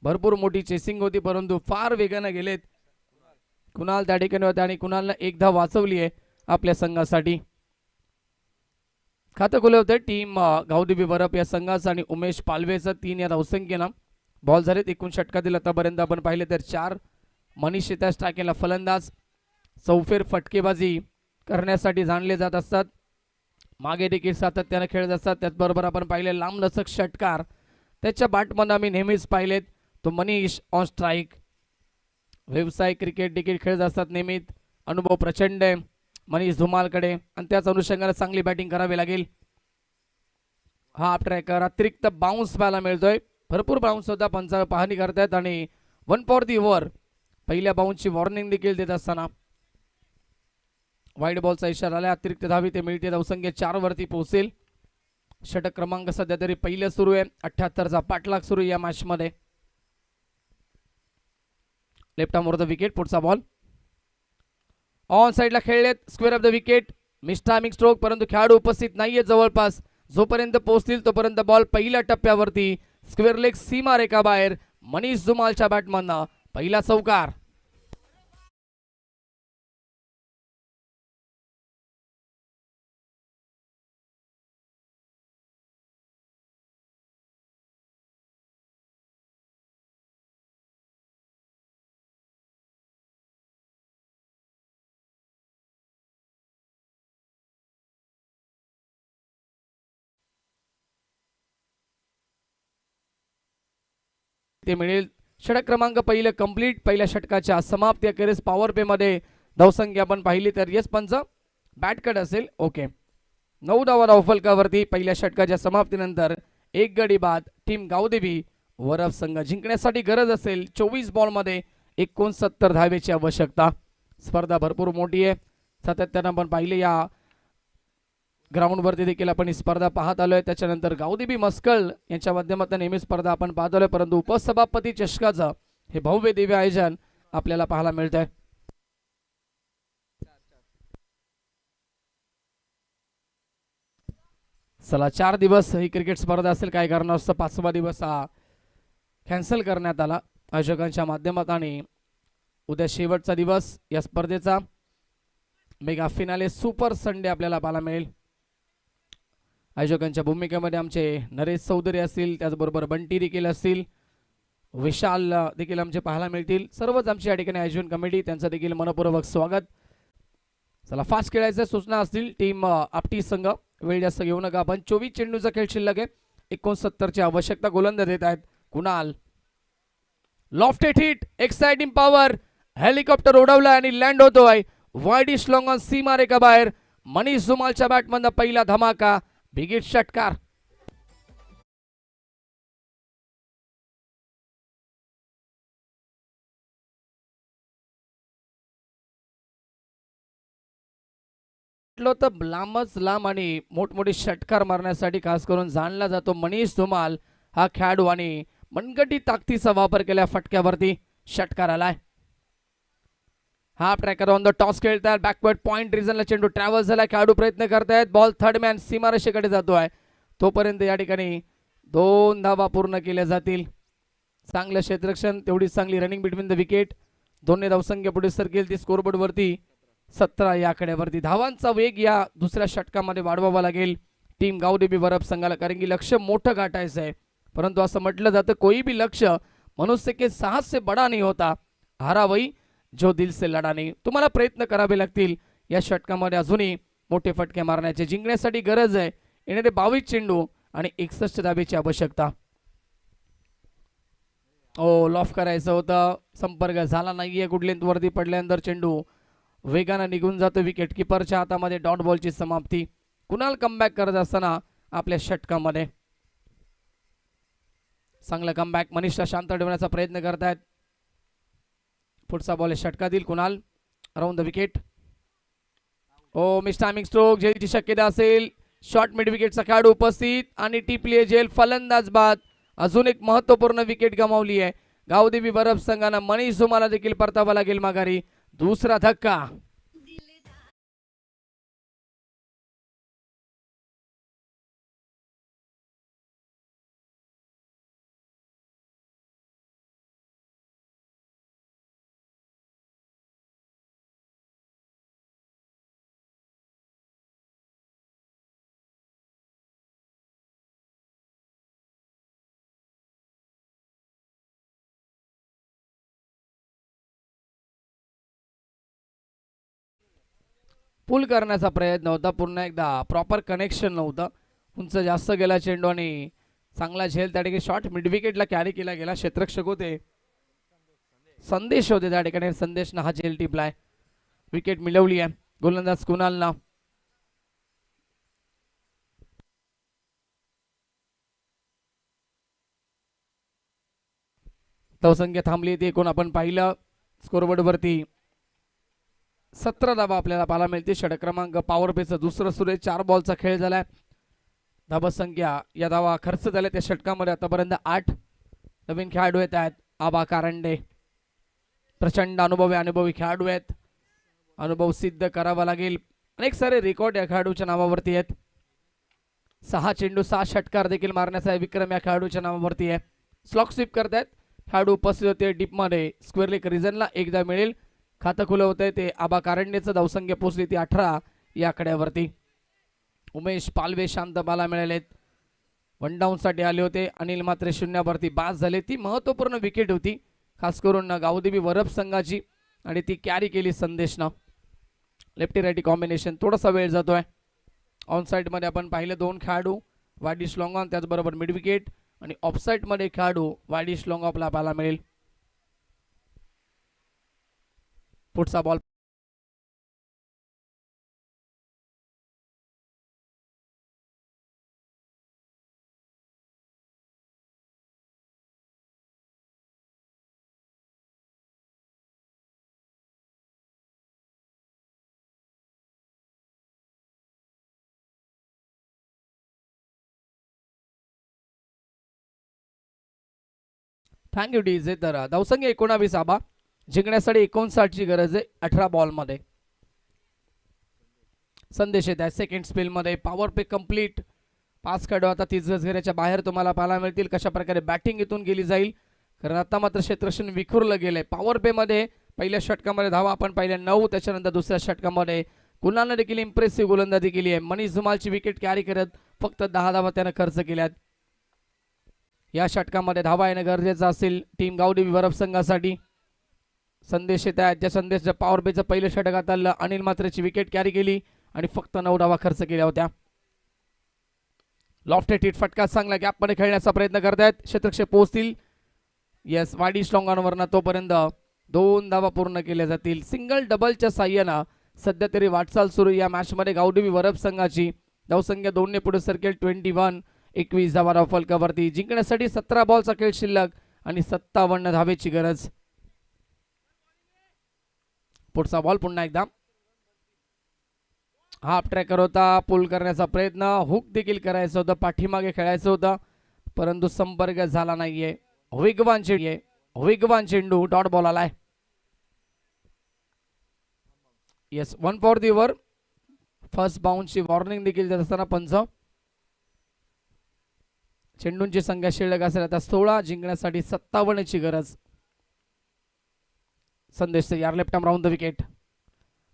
भरपूर मोठी चेसिंग होती परंतु फार वेगानं गेलेत. कुणाल त्या ठिकाणी होते आणि कुणालनं एकदा वाचवली आहे आपल्या संघासाठी. खातं खुले होते टीम गावदेवी वरप या संघाचं आणि उमेश पालवेचं 3 या धावसंख्येनं बॉल झालेत. एकूण षटकातील आतापर्यंत आपण पाहिले तर 4. मनीष येत्या स्ट्राईकला फलंदाज चौफेर फटकेबाजी करण्यासाठी जाणले जात असतात. मागे देखील सातत्याने खेळत असतात. त्याचबरोबर आपण पाहिले लांब लचक षटकार त्याच्या बॅटमध्ये आम्ही नेहमीच पाहिलेत. तो मनीष ऑन स्ट्राईक व्यावसायिक क्रिकेट देखील खेळत असतात नेहमीच. अनुभव प्रचंड आहे मनीष धुमालकडे आणि त्याच अनुषंगाने चांगली बॅटिंग करावी लागेल. हाफ ट्रॅकर अतिरिक्त बाउन्स पाहायला मिळतोय. भरपूर बाउन्स होता पंच पाहणी करतायत आणि 1 फॉर दी ओव्हर पहिल्या बाउन्सची वॉर्निंग देखील देत असताना वाईड बॉलचा इशारा आला. अतिरिक्त धावी ते मिळते धावसंख्या 4 वरती पोहोचेल. षटक क्रमांक सध्या तरी पहिलं सुरू आहे. 78चा पाठलाग सुरू या मॅच मध्ये. Left arm over the wicket पुढचा बॉल ऑन साइडला खेळलेत square off the wicket miss timing stroke परंतु खेळाडू उपस्थित नाहीये जवळपास. जोपर्यंत पोहोचतील तोपर्यंत बॉल पहिल्या टप्प्यावरती स्क्वेअर लेग सीमा रेखा बाहेर. मनीष धुमालच्या बॅटमधनं पहिला चौकार. ते मिळेल. षटक क्रमांक पहिलं कंप्लीट. पहिल्या षटकाच्या समाप्ती अखेरीस पॉवर पे मध्ये धावसंख्या आपण पाहिली तर येस पंच बॅट कट असेल. ओके 9 धावा धावफलकावरती पहिल्या षटकाच्या समाप्तीनंतर 1 गडी बाद. टीम गावदेवी वरप संघ जिंकण्यासाठी गरज असेल 24 बॉल मध्ये 69 धावेची आवश्यकता. स्पर्धा भरपूर मोठी आहे. सातत्यानं आपण पाहिले या ग्राउंड वरती देखील आपण ही स्पर्धा पाहत आलोय. त्याच्यानंतर गावदेवी मस्कळ यांच्या माध्यमातून नेहमी स्पर्धा आपण पाहत आलोय परंतु उपसभापती चषकाचं हे भव्य दिव्य आयोजन आपल्याला पाहायला मिळतंय. चला 4 दिवस ही क्रिकेट स्पर्धा असेल. काही कारणास्तव 5वा दिवस हा कॅन्सल करण्यात आला आयोजकांच्या माध्यमातून आणि उद्या शेवटचा दिवस या स्पर्धेचा मेगा फिनाले सुपर संडे आपल्याला पाहायला मिळेल. आयोजकांच्या भूमिकेमध्ये आमचे नरेश चौधरी असतील त्याचबरोबर बंटी देखील असतील विशाल देखील आमचे पाहायला मिळतील. सर्वच आमची या ठिकाणी आयोजन कमिटी त्यांचं देखील मनपूर्वक स्वागत. चला फास्ट खेळायच्या सूचना असतील. टीम आपटी संघ वेळ जास्त घेऊ नका. आपण 24 चेंडूचा खेळ शिल्लक आहे. 69ची आवश्यकता. गोलंदाज देत आहेत Kunal. Lofted hit exciting power helicopter उडवला आणि लँड होतोय वाईडिश लॉंग ऑन सीमा रेखा बाहेर. मनीष धुमालच्या बॅटमधनं पहिला धमाका बिगिट षटकार. तर लांबच लांब आणि मोठमोठे षटकार मारण्यासाठी खास करून जाणला जातो मनीष धुमाल हा खेळाडू आणि मनगटी ताकदीचा वापर केल्या फटक्यावरती षटकार आलाय. Half tracker on the toss खेळतात. बॅकवर्ड पॉइंट रिजनला चेंडू ट्रॅव्हल झाला. खेळाडू प्रयत्न करतायत. बॉल थर्ड मॅन सीमारेषेकडे जातोय. तोपर्यंत या ठिकाणी 2 धावा पूर्ण केल्या जातील. चांगलं क्षेत्ररक्षण तेवढीच चांगली रनिंग बिटवीन द विकेट. दोन्ही धावसंख्या पुढे सरकेल ती स्कोरबोर्ड वरती 17 या आकड्यावरती. धावांचा वेग या दुसऱ्या षटकामध्ये वाढवावा लागेल टीम गावदेवी वरप संघाला कारण की लक्ष्य मोठं गाठायचं आहे. परंतु असं म्हटलं जातं कोई भी लक्ष्य मनुष्य के साहस से बडा नहीं होता हारा वही जो दिल से लढा नाही. तुम्हाला प्रयत्न करावे लागतील या षटकामध्ये अजूनही मोठे फटके मारण्याचे. जिंकण्यासाठी गरज आहे येणारे 22 चेंडू आणि 61 धावेची आवश्यकता. लॉफ करायचं होतं, संपर्क झाला नाहीये. गुड लेंथ वरती पडल्यानंतर चेंडू वेगानं निघून जातो. विकेट किपरच्या हातामध्ये डॉट बॉलची समाप्ती. कुणाल कमबॅक करत असताना आपल्या षटकामध्ये चांगलं कमबॅक. मनीषला शांत ठेवण्याचा प्रयत्न करतायत. पुढचा बॉल षटकातील Kunal around the wicket. Miss timing stroke झेलची शक्यता असेल. शॉर्ट मिड विकेटचा खेळाडू उपस्थित आणि टिपली झेल. फलंदाज बाद. अजून एक महत्वपूर्ण विकेट गमावली आहे गावदेवी बरफ संघानं. मनीष झुमाला देखील परतावा लागेल माघारी. दुसरा धक्का. पुल करण्याचा प्रयत्न होता. पुन्हा एकदा प्रॉपर कनेक्शन नव्हतं. उंच जास्त गेला चेंडू आणि चांगला झेल त्या ठिकाणी. शॉर्ट मिड विकेटला कॅरी केला गेला. क्षेत्ररक्षक होते संदेश होते त्या ठिकाणी. संदेशनं हा झेल टिपलाय. विकेट मिळवली आहे गोलंदाज कुणालनं. धावसंख्या थांबली ती एकूण आपण पाहिलं स्कोरबोर्ड वरती 17 धावा आपल्याला पाहायला मिळते. षटक क्रमांक पॉवर प्लेचं दुसरं सुरू आहे. 4 बॉलचा खेळ झालाय. धावसंख्या या धावा खर्च झाल्या त्या षटकामध्ये आतापर्यंत 8. नवीन खेळाडू येत आहेत. आबा कारंडे प्रचंड अनुभवी खेळाडू आहेत. अनुभव सिद्ध करावा लागेल. अनेक सारे रेकॉर्ड या खेळाडूच्या नावावरती आहेत. 6 चेंडू 6 षटकार देखील मारण्याचा विक्रम या खेळाडूच्या नावावरती आहे. स्लॉक स्वीप करतायत खेळाडू उपस्थित होते डीपमध्ये. स्क्वेअर लेग रिझनला एकदा मिळेल. खातं खुलं होतंय ते आबा कारंडेचं. धावसंख्या पोचली ती 18 या आकड्यावरती. उमेश पालवे शांत बाला मिळालेत. वन डाऊन साठी आले होते. अनिल मात्रे शून्यावरती बाद झाले. ती महत्वपूर्ण विकेट होती खास करून गावदेवी वरप संघाची आणि ती कॅरी केली संदेशनं. Lefty righty combination. थोडासा वेळ जातोय. ऑन साईड मध्ये आपण पाहिलं 2 खेळाडू वाईडिश लॉंग ऑन, त्याचबरोबर मिड विकेट आणि ऑफसाईड मध्ये खेळाडू वाईडिश लॉंग ऑफला पाहायला मिळेल. पुढचा बॉल थँक्यू डीजे. तर धावसंख्या 19 आबा. जिंकण्यासाठी 59 ची गरज आहे 18 बॉलमध्ये. संदेश येत आहे सेकंड स्पेल मध्ये. पॉवर पे कंप्लीट. 5 खेळाडू आता 30 गज घेऱ्याच्या बाहेर तुम्हाला पाहायला मिळतील. कशा प्रकारे बॅटिंग इथून गेली जाईल कारण आता मात्र क्षेत्ररक्षण विखुरलं गेलंय. पॉवर पे मध्ये पहिल्या षटकामध्ये धावा आपण पाहिल्या 9. त्याच्यानंतर दुसऱ्या षटकामध्ये कुणालने देखील इम्प्रेसिव्ह गोलंदाजी केली आहे. मनीष जुमालची विकेट कॅरी करत फक्त 10 धावा त्यानं खर्च केल्यात. या षटकामध्ये धावा येणं गरजेचं असेल टीम गावदेवी वरप संघासाठी. संदेश येत आहेत. ज्या संदेशच्या पॉवर पेचं पहिलं षटक आता अनिल मात्रेची विकेट कॅरी केली आणि फक्त 9 धावा खर्च केल्या होत्या. लॉफ्टेड हिट फटका चांगला गॅपमध्ये खेळण्याचा प्रयत्न करतायत. क्षेत्ररक्षक पोहोचतील. येस वाईडिश लॉंग ऑनवरनं तोपर्यंत 2 धावा पूर्ण केल्या जातील. सिंगल डबलच्या साह्यानं सध्या तरी वाटचाल सुरू या मॅच मध्ये गावदेवी वरप संघाची. धावसंख्या 2 ने पुढे सरकेल. 21 धावा धाव फलकावरती. जिंकण्यासाठी 17 बॉलचा खेळ शिल्लक आणि 57 धावेची गरज. पुढचा बॉल पुन्हा एकदा हाफ ट्रॅकर होता. पुल करण्याचा प्रयत्न. हुक देखील करायचं होतं. पाठीमागे खेळायचं होतं परंतु संपर्क झाला नाहीये. वेगवान चेंडू डॉट बॉल आलाय. Yes 1 for the over. First बाउन्सची वॉर्निंग देखील देत असताना पंच. चेंडूंची संख्या शिल्लक असेल आता 16. जिंकण्यासाठी 57 ची गरज. संदेश यार left arm round the wicket.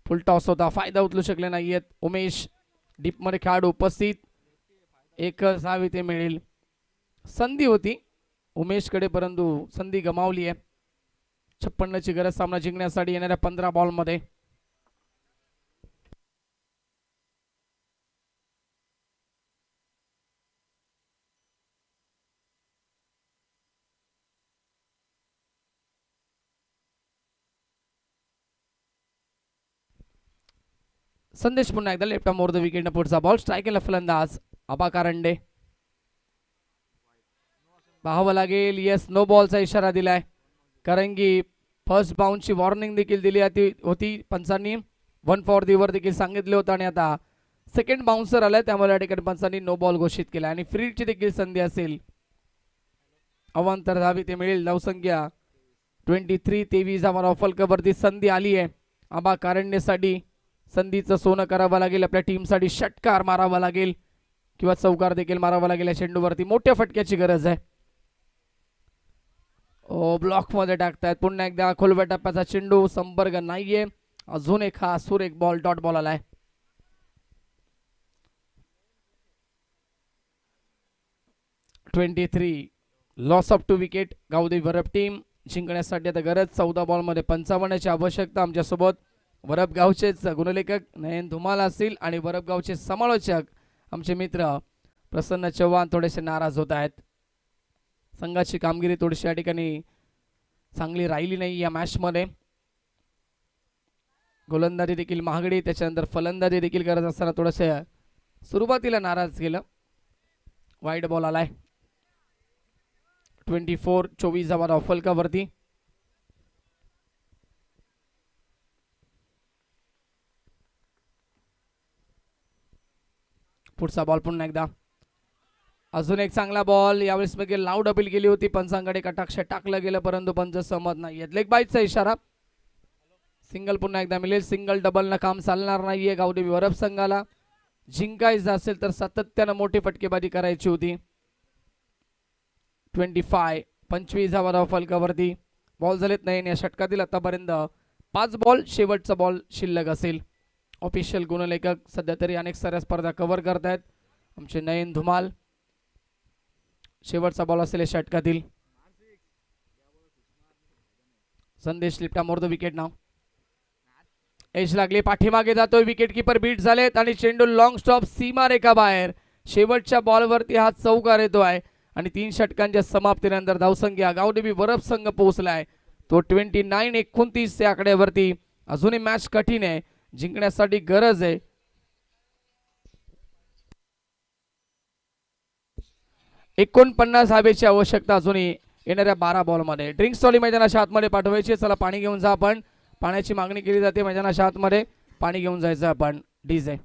Full toss होता. फायदा उचलू शकले नाहीयेत. उमेश डीप मध्ये खेळाडू उपस्थित. एक सावी ते मिळेल. संधी होती उमेशकडे परंतु संधी गमावली आहे. 56 ची गरज सामना जिंकण्यासाठी येणाऱ्या 15 बॉल मध्ये. संदेश पुन्हा एकदा लेफ्ट मोर द विकेट पुढचा बॉल स्ट्राईकला फलंदाज आबा कारंडे. पाहावं लागेल. येस, नो बॉलचा इशारा दिलाय, कारण की फर्स्ट बाउन्सची वॉर्निंग देखील दिली होती पंचांनी. 1 फॉर दी वर देखील सांगितले होतं आणि आता सेकंड बाउन्सर आलाय, त्यामुळे या ठिकाणी पंचांनी नो बॉल घोषित केला आणि फ्रीची देखील संधी असेल. अवांतर धावी ते मिळेल. धावसंख्या 23-23 धावा फलकावरती संधी आली आहे आबा कारंडेसाठी. संधीचं सोनं करावं लागेल आपल्या टीमसाठी. षटकार मारावा लागेल किंवा चौकार देखील मारावा लागेल. या चेंडूवरती मोठ्या फटक्याची गरज आहे. ब्लॉक मध्ये टाकतायत. पुन्हा एकदा खोलव्या टप्प्याचा चेंडू, संपर्क नाहीये. अजून एक हा सुरेख बॉल, डॉट बॉल आलाय. 23 लॉस ऑफ 2 विकेट. गावदेवी वरप टीम जिंकण्यासाठी आता गरज 14 बॉल मध्ये 55ची आवश्यकता. आमच्यासोबत वरपगावचेच गुणलेखक नयन धुमाल असतील आणि वरपगावचे समालोचक आमचे मित्र प्रसन्न चव्हाण थोडेसे नाराज होत आहेत. संघाची कामगिरी थोडीशी या ठिकाणी चांगली राहिली नाही या मॅच मध्ये. गोलंदाजी देखील महागडी, त्याच्यानंतर फलंदाजी देखील करत असताना थोडसे सुरुवातीला नाराज केलं. वाईड बॉल आलाय. 24 धावा फलकावरती. पुढचा बॉल पुन्हा एकदा. अजून एक चांगला बॉल. यावेळेस मग लाऊड अपील केली होती, पंचांकडे कटाक्ष टाकलं गेलं, परंतु पंच सहमत नाही. लेग बाईटचा इशारा. सिंगल पुन्हा एकदा मिळेल. सिंगल डबल न काम चालणार नाहीये. गावदेवी वरप संघाला जिंकायचं असेल तर सातत्यानं मोठी फटकेबाजी करायची होती. 25 धावा फलकावरती. बॉल झालेत नाही या षटकातील आतापर्यंत 5 बॉल. शेवटचा बॉल शिल्लक असेल. ऑफिशियल गुणलेखक सध्या तरी अनेक साऱ्या स्पर्धा कव्हर करतायत आमचे नयन धुमाल. शेवटचा बॉल असेल या षटकातील. Sandesh left arm over the wicket नाव. एज लागली, पाठीमागे जातोय. विकेट किपर बीट झालेत आणि चेंडू लॉंग स्टॉप सीमारेखा बाहेर. शेवटच्या बॉलवरती हा चौकार येतोय आणि 3 षटकांच्या समाप्तीनंतर धावसंख्या गावदेवी वरप संघ पोहोचलाय तो 29-29 या आकड्यावरती. अजूनही मॅच कठीण आहे, जिंकण्यासाठी गरज आहे. $49 हवेची आवश्यकता अजूनही येणाऱ्या 12 बॉल मध्ये. ड्रिंक्स ट्रॉली मैदानाच्या आतमध्ये पाठवायची. चला पाणी घेऊन जा. आपण पाण्याची मागणी केली जाते मैदानाच्या आतमध्ये. पाणी घेऊन जायचं आपण. डीजे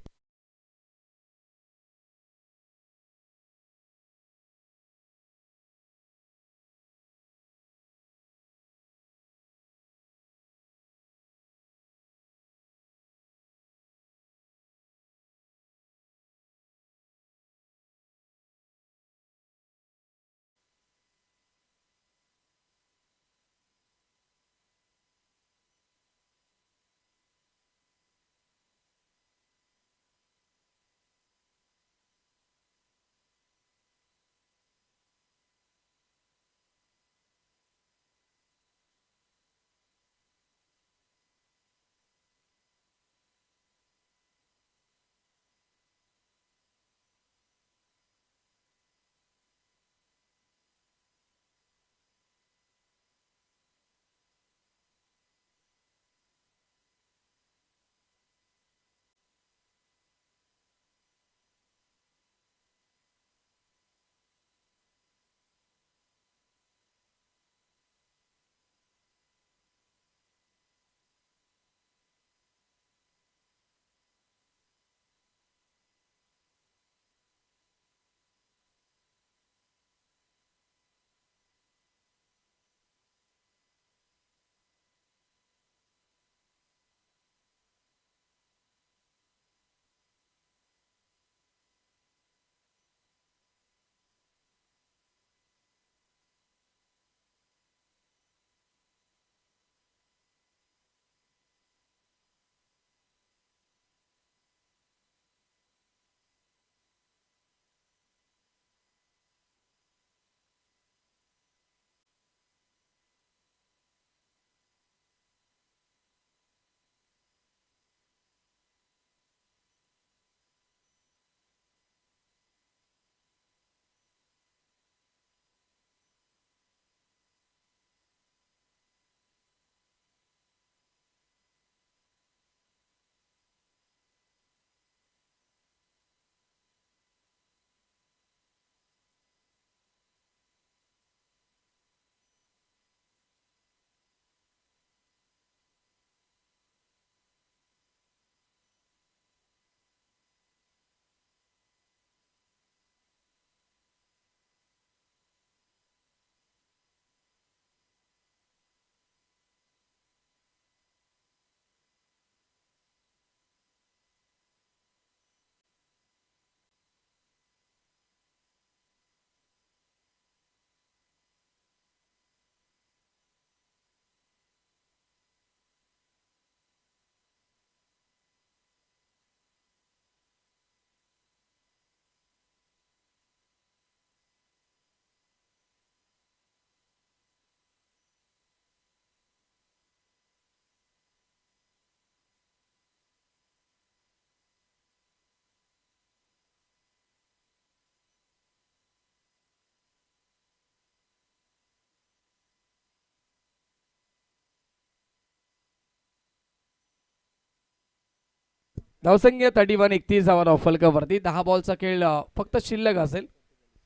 धावसंख्या 31 धावा फलकावरती. 10 बॉलचा खेळ फक्त शिल्लक असेल.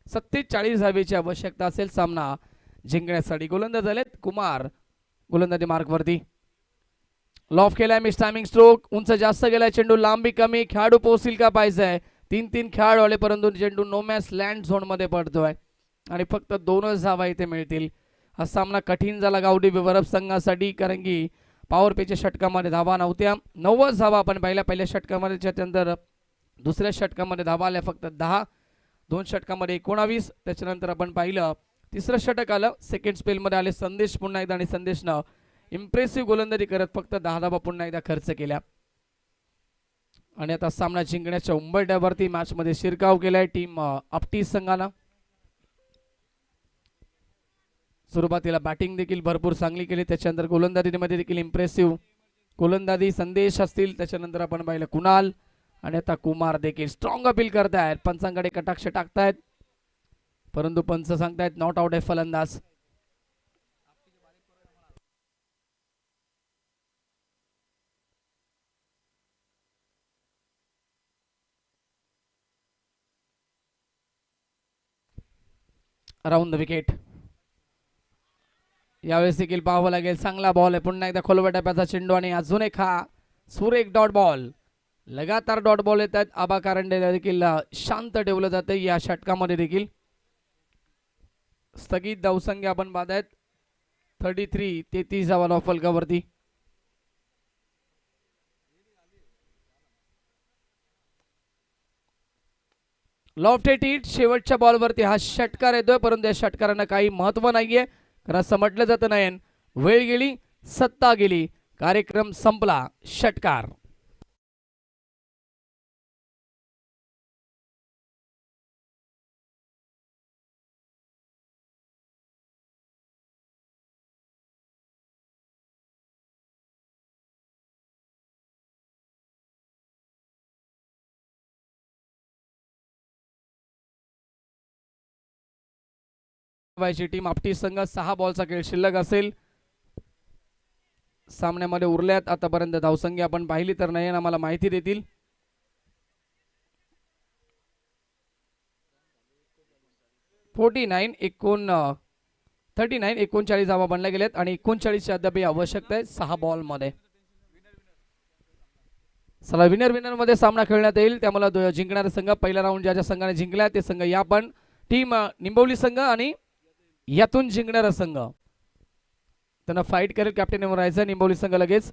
47 धावेची आवश्यकता असेल सामना जिंकण्यासाठी. गोलंदाज झालेत कुमार गोलंदाजी मार्कवरती. लॉफ केलाय मिस टायमिंग स्ट्रोक. उंच जास्त गेलाय चेंडू, लांबी कमी. खेळाडू पोहोचतील का पाहिजे. 3 खेळाडू आले परंतु चेंडू नो मॅच लँड झोन मध्ये पडतोय आणि फक्त 2च धावा इथे मिळतील. हा सामना कठीण झाला गावठी विवर्प संघासाठी कारण की पॉवर पेच्या षटकामध्ये धावा नव्हत्या. 90 धावा आपण पहिल्या षटकामध्ये, त्याच्यानंतर दुसऱ्या षटकामध्ये धावा आल्या फक्त 10. 2 षटकामध्ये 19. त्याच्यानंतर आपण पाहिलं तिसरं षटक आलं. सेकंड स्पेलमध्ये आले संदेश पुन्हा एकदा आणि संदेशनं इम्प्रेसिव्ह गोलंदाजी करत फक्त 10 धावा पुन्हा एकदा खर्च केल्या आणि आता सामना जिंकण्याच्या उंबरठ्यावरती मॅच मध्ये शिरकाव केलाय टीम आपटी संघानं. सुरुवातीला बॅटिंग देखील भरपूर चांगली केली, त्याच्यानंतर गोलंदाजीमध्ये देखील इम्प्रेसिव्ह गोलंदाजी संदेश असतील, त्याच्यानंतर आपण पाहिलं कुणाल आणि आता कुमार देखील स्ट्रॉंग अपील करतायत. पंचांकडे कटाक्ष टाकतायत परंतु पंच सांगतायत नॉट आउट आहे फलंदाज. Around the wicket. यावेळेस देखील पाहावं लागेल. चांगला बॉल आहे, पुन्हा एकदा खोलवर टप्प्याचा चेंडू आणि अजून एक हा सुरेख डॉट बॉल. लगातार डॉट बॉल येतात. आबा कारंडेला देखील शांत ठेवलं जातं या षटकामध्ये देखील. स्थगित धावसंख्या आपण पाहतायत 33 धावा फलकावरती. लॉफ्टेड हिट शेवटच्या बॉलवरती हा षटकार येतोय परंतु या षटकारांना काही महत्व नाहीये कारण असं म्हटलं जातं नाही वेळ गेली सत्ता गेली, कार्यक्रम संपला, षटकार. टीम आपटी संघ 6 बॉलचा खेळ शिल्लक असेल. सामन्यामध्ये उरल्यात आतापर्यंत धावसंख्या आपण पाहिली तर नाही आम्हाला माहिती देतील. थर्टी नाईन 39 धावा बनल्या गेल्यात आणि 39ची अद्याप आवश्यकता आहे 6 बॉल मध्ये. चला विनर मध्ये सामना खेळण्यात येईल. त्यामुळे जिंकणारा संघ पहिला राऊंड ज्या संघाने जिंकला ते संघ या पण टीम निंबवली संघ आणि यातून जिंकणारा संघ त्यांना फाईट करेल. कॅप्टन राहायचं निंबवली संघ लगेच.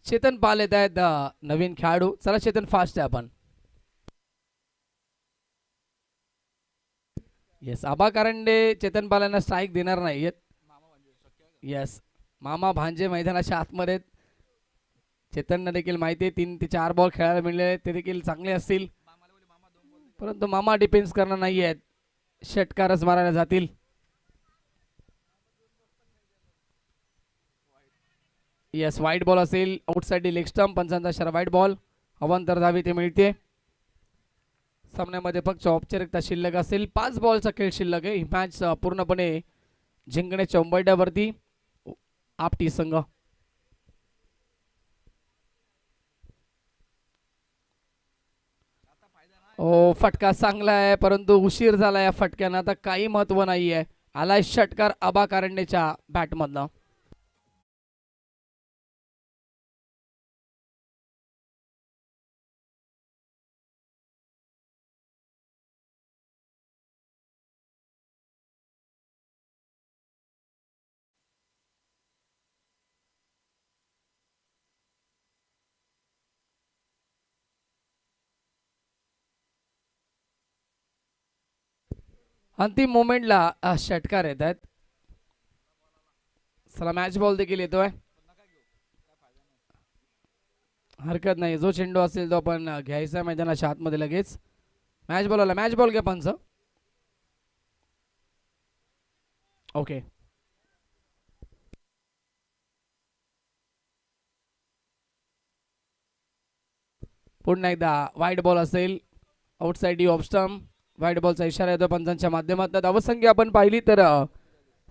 चेतन पाल येत आहेत नवीन खेळाडू. चला चेतन फास्ट आहे आपण. येस आबा कारंडे चेतन पालांना स्ट्राईक देणार नाही. येस मामा भांजे मैदानाच्या आतमध्ये. चेतनना देखील माहिती आहे 3 ते 4 बॉल खेळायला मिळाले ते देखील चांगले असतील परंतु मामा डिफेन्स करणार नाही आहेत, षटकारच मारायला जातील. येस वाईट बॉल असेल आउटसाइड लेग स्टंप. पंचांचा इशारा वाईट बॉल. अवांतर धावी ते मिळते. सामन्यामध्ये फक्त औपचारिकता शिल्लक असेल. 5 बॉलचा खेळ शिल्लक आहे. ही मॅच पूर्णपणे जिंकण्याच्या उंबरठ्यावरती आपटी संघ. ओ फटका चांगला आहे परंतु उशीर झाला या फटक्यानं. आता काही महत्व नाहीये. आलाय षटकार आबा कारंडेच्या बॅटमधनं. अंतिम मोमेंटला षटकार येत आहेत. चला मॅच बॉल देखील येतोय. हरकत नाही, जो चेंडू असेल तो आपण घ्यायचा मैदानाच्या आतमध्ये लगेच. मॅच बॉल आला. मॅच बॉल घ्या पंच. ओके पुन्हा एकदा वाईट बॉल असेल, आउटसाइड ऑफ स्टंप. वाईट बॉलचा इशारा येतो पंचांच्या माध्यमातून. धावसंख्या आपण पाहिली तर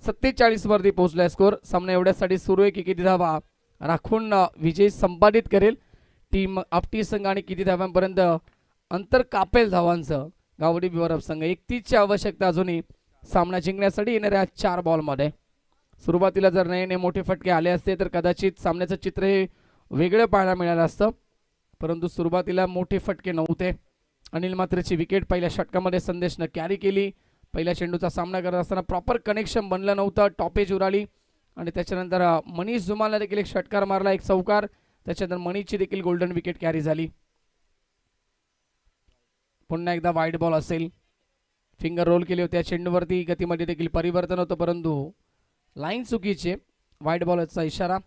47 वरती पोहोचलाय स्कोर. सामना एवढ्यासाठी सुरू आहे की किती धावा राखून विजय संपादित करेल टीम आपटी संघ आणि किती धावांपर्यंत अंतर कापेल धावांचं गावडी बिवरप संघ. 31ची आवश्यकता अजूनही सामना जिंकण्यासाठी येणाऱ्या 4 बॉलमध्ये. सुरुवातीला जर नये मोठे फटके आले असते तर कदाचित सामन्याचं चित्र हे वेगळं पाहायला मिळालं असतं, परंतु सुरुवातीला मोठे फटके नव्हते. अनिल मात्रेची विकेट पहिल्या षटकामध्ये संदेशनं कॅरी केली. पहिल्या चेंडूचा सामना करत असताना प्रॉपर कनेक्शन बनलं नव्हतं, टॉपेज उडाली आणि त्याच्यानंतर मनीष जुमालने देखील एक षटकार मारला, एक चौकार. त्याच्यानंतर मनीषची देखील गोल्डन विकेट कॅरी झाली. पुन्हा एकदा वाईट बॉल असेल. फिंगर रोल केले होते चेंडूवरती, गतीमध्ये देखील परिवर्तन होतं परंतु लाईन चुकीचे. वाईट बॉलचा इशारा.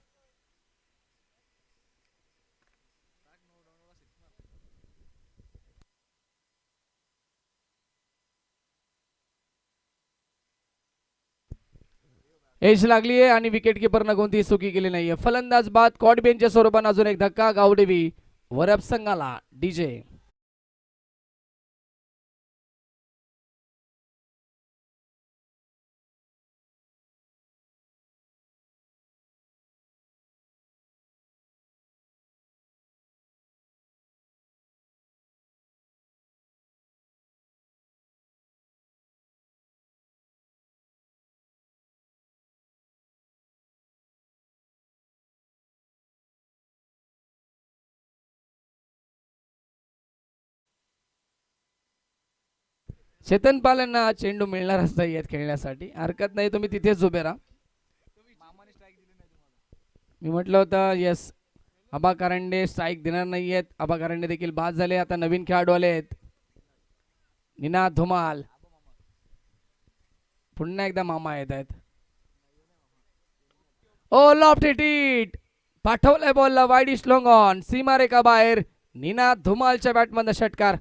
एज लागली आहे आणि विकेट किपरनं कोणतीही चुकी केली नाहीये. फलंदाज बाद कॉडबेनच्या स्वरूपाने अजून एक धक्का गावडेवी वरप संघाला. डीजे चेतन पाल यांना चेंडू मिळणारच नाही खेळण्यासाठी. हरकत नाही, तुम्ही तिथेच उभे राहा. मी म्हटलं होतं येस आबा कारंडे स्ट्राईक देणार नाहीयेत. आबा कारंडे देखील बाद झाले. आता नवीन खेळाडू आले आहेत. निनाद धुमाल. पुन्हा एकदा मामा येत आहेत. ओ लॉफ्ट हिट पाठवलाय बॉलला वाईड इश लॉंग ऑन. सीमारेखा बाहेर. निनाद धुमालच्या बॅटमधून षटकार.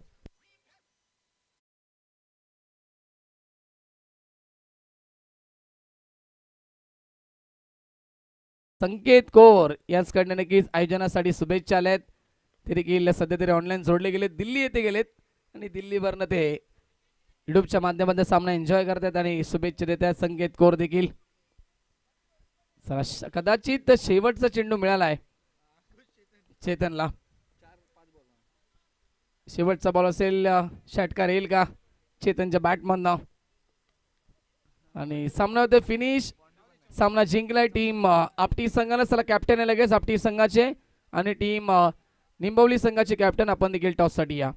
संकेत कौर यांच्याकडनं नक्कीच आयोजनासाठी शुभेच्छा आल्यात. ते देखील सध्या तरी ऑनलाईन जोडले गेलेत, दिल्ली येथे गेलेत आणि दिल्लीवरनं ते युट्यूबच्या माध्यमातून सामना एन्जॉय करतात आणि शुभेच्छा देतात. संकेत कौर देखील. कदाचित शेवटचा चेंडू मिळालाय चेतनला. शेवटचा बॉल असेल, षटकार येईल का चेतनच्या बॅटमधनं आणि सामना होते फिनिश. सामना जिंकलाय टीम आपटी संघानं. चला कॅप्टन आहे लगेच आपटी संघाचे आणि टीम निंबवली संघाचे कॅप्टन आपण देखील टॉस साठी या.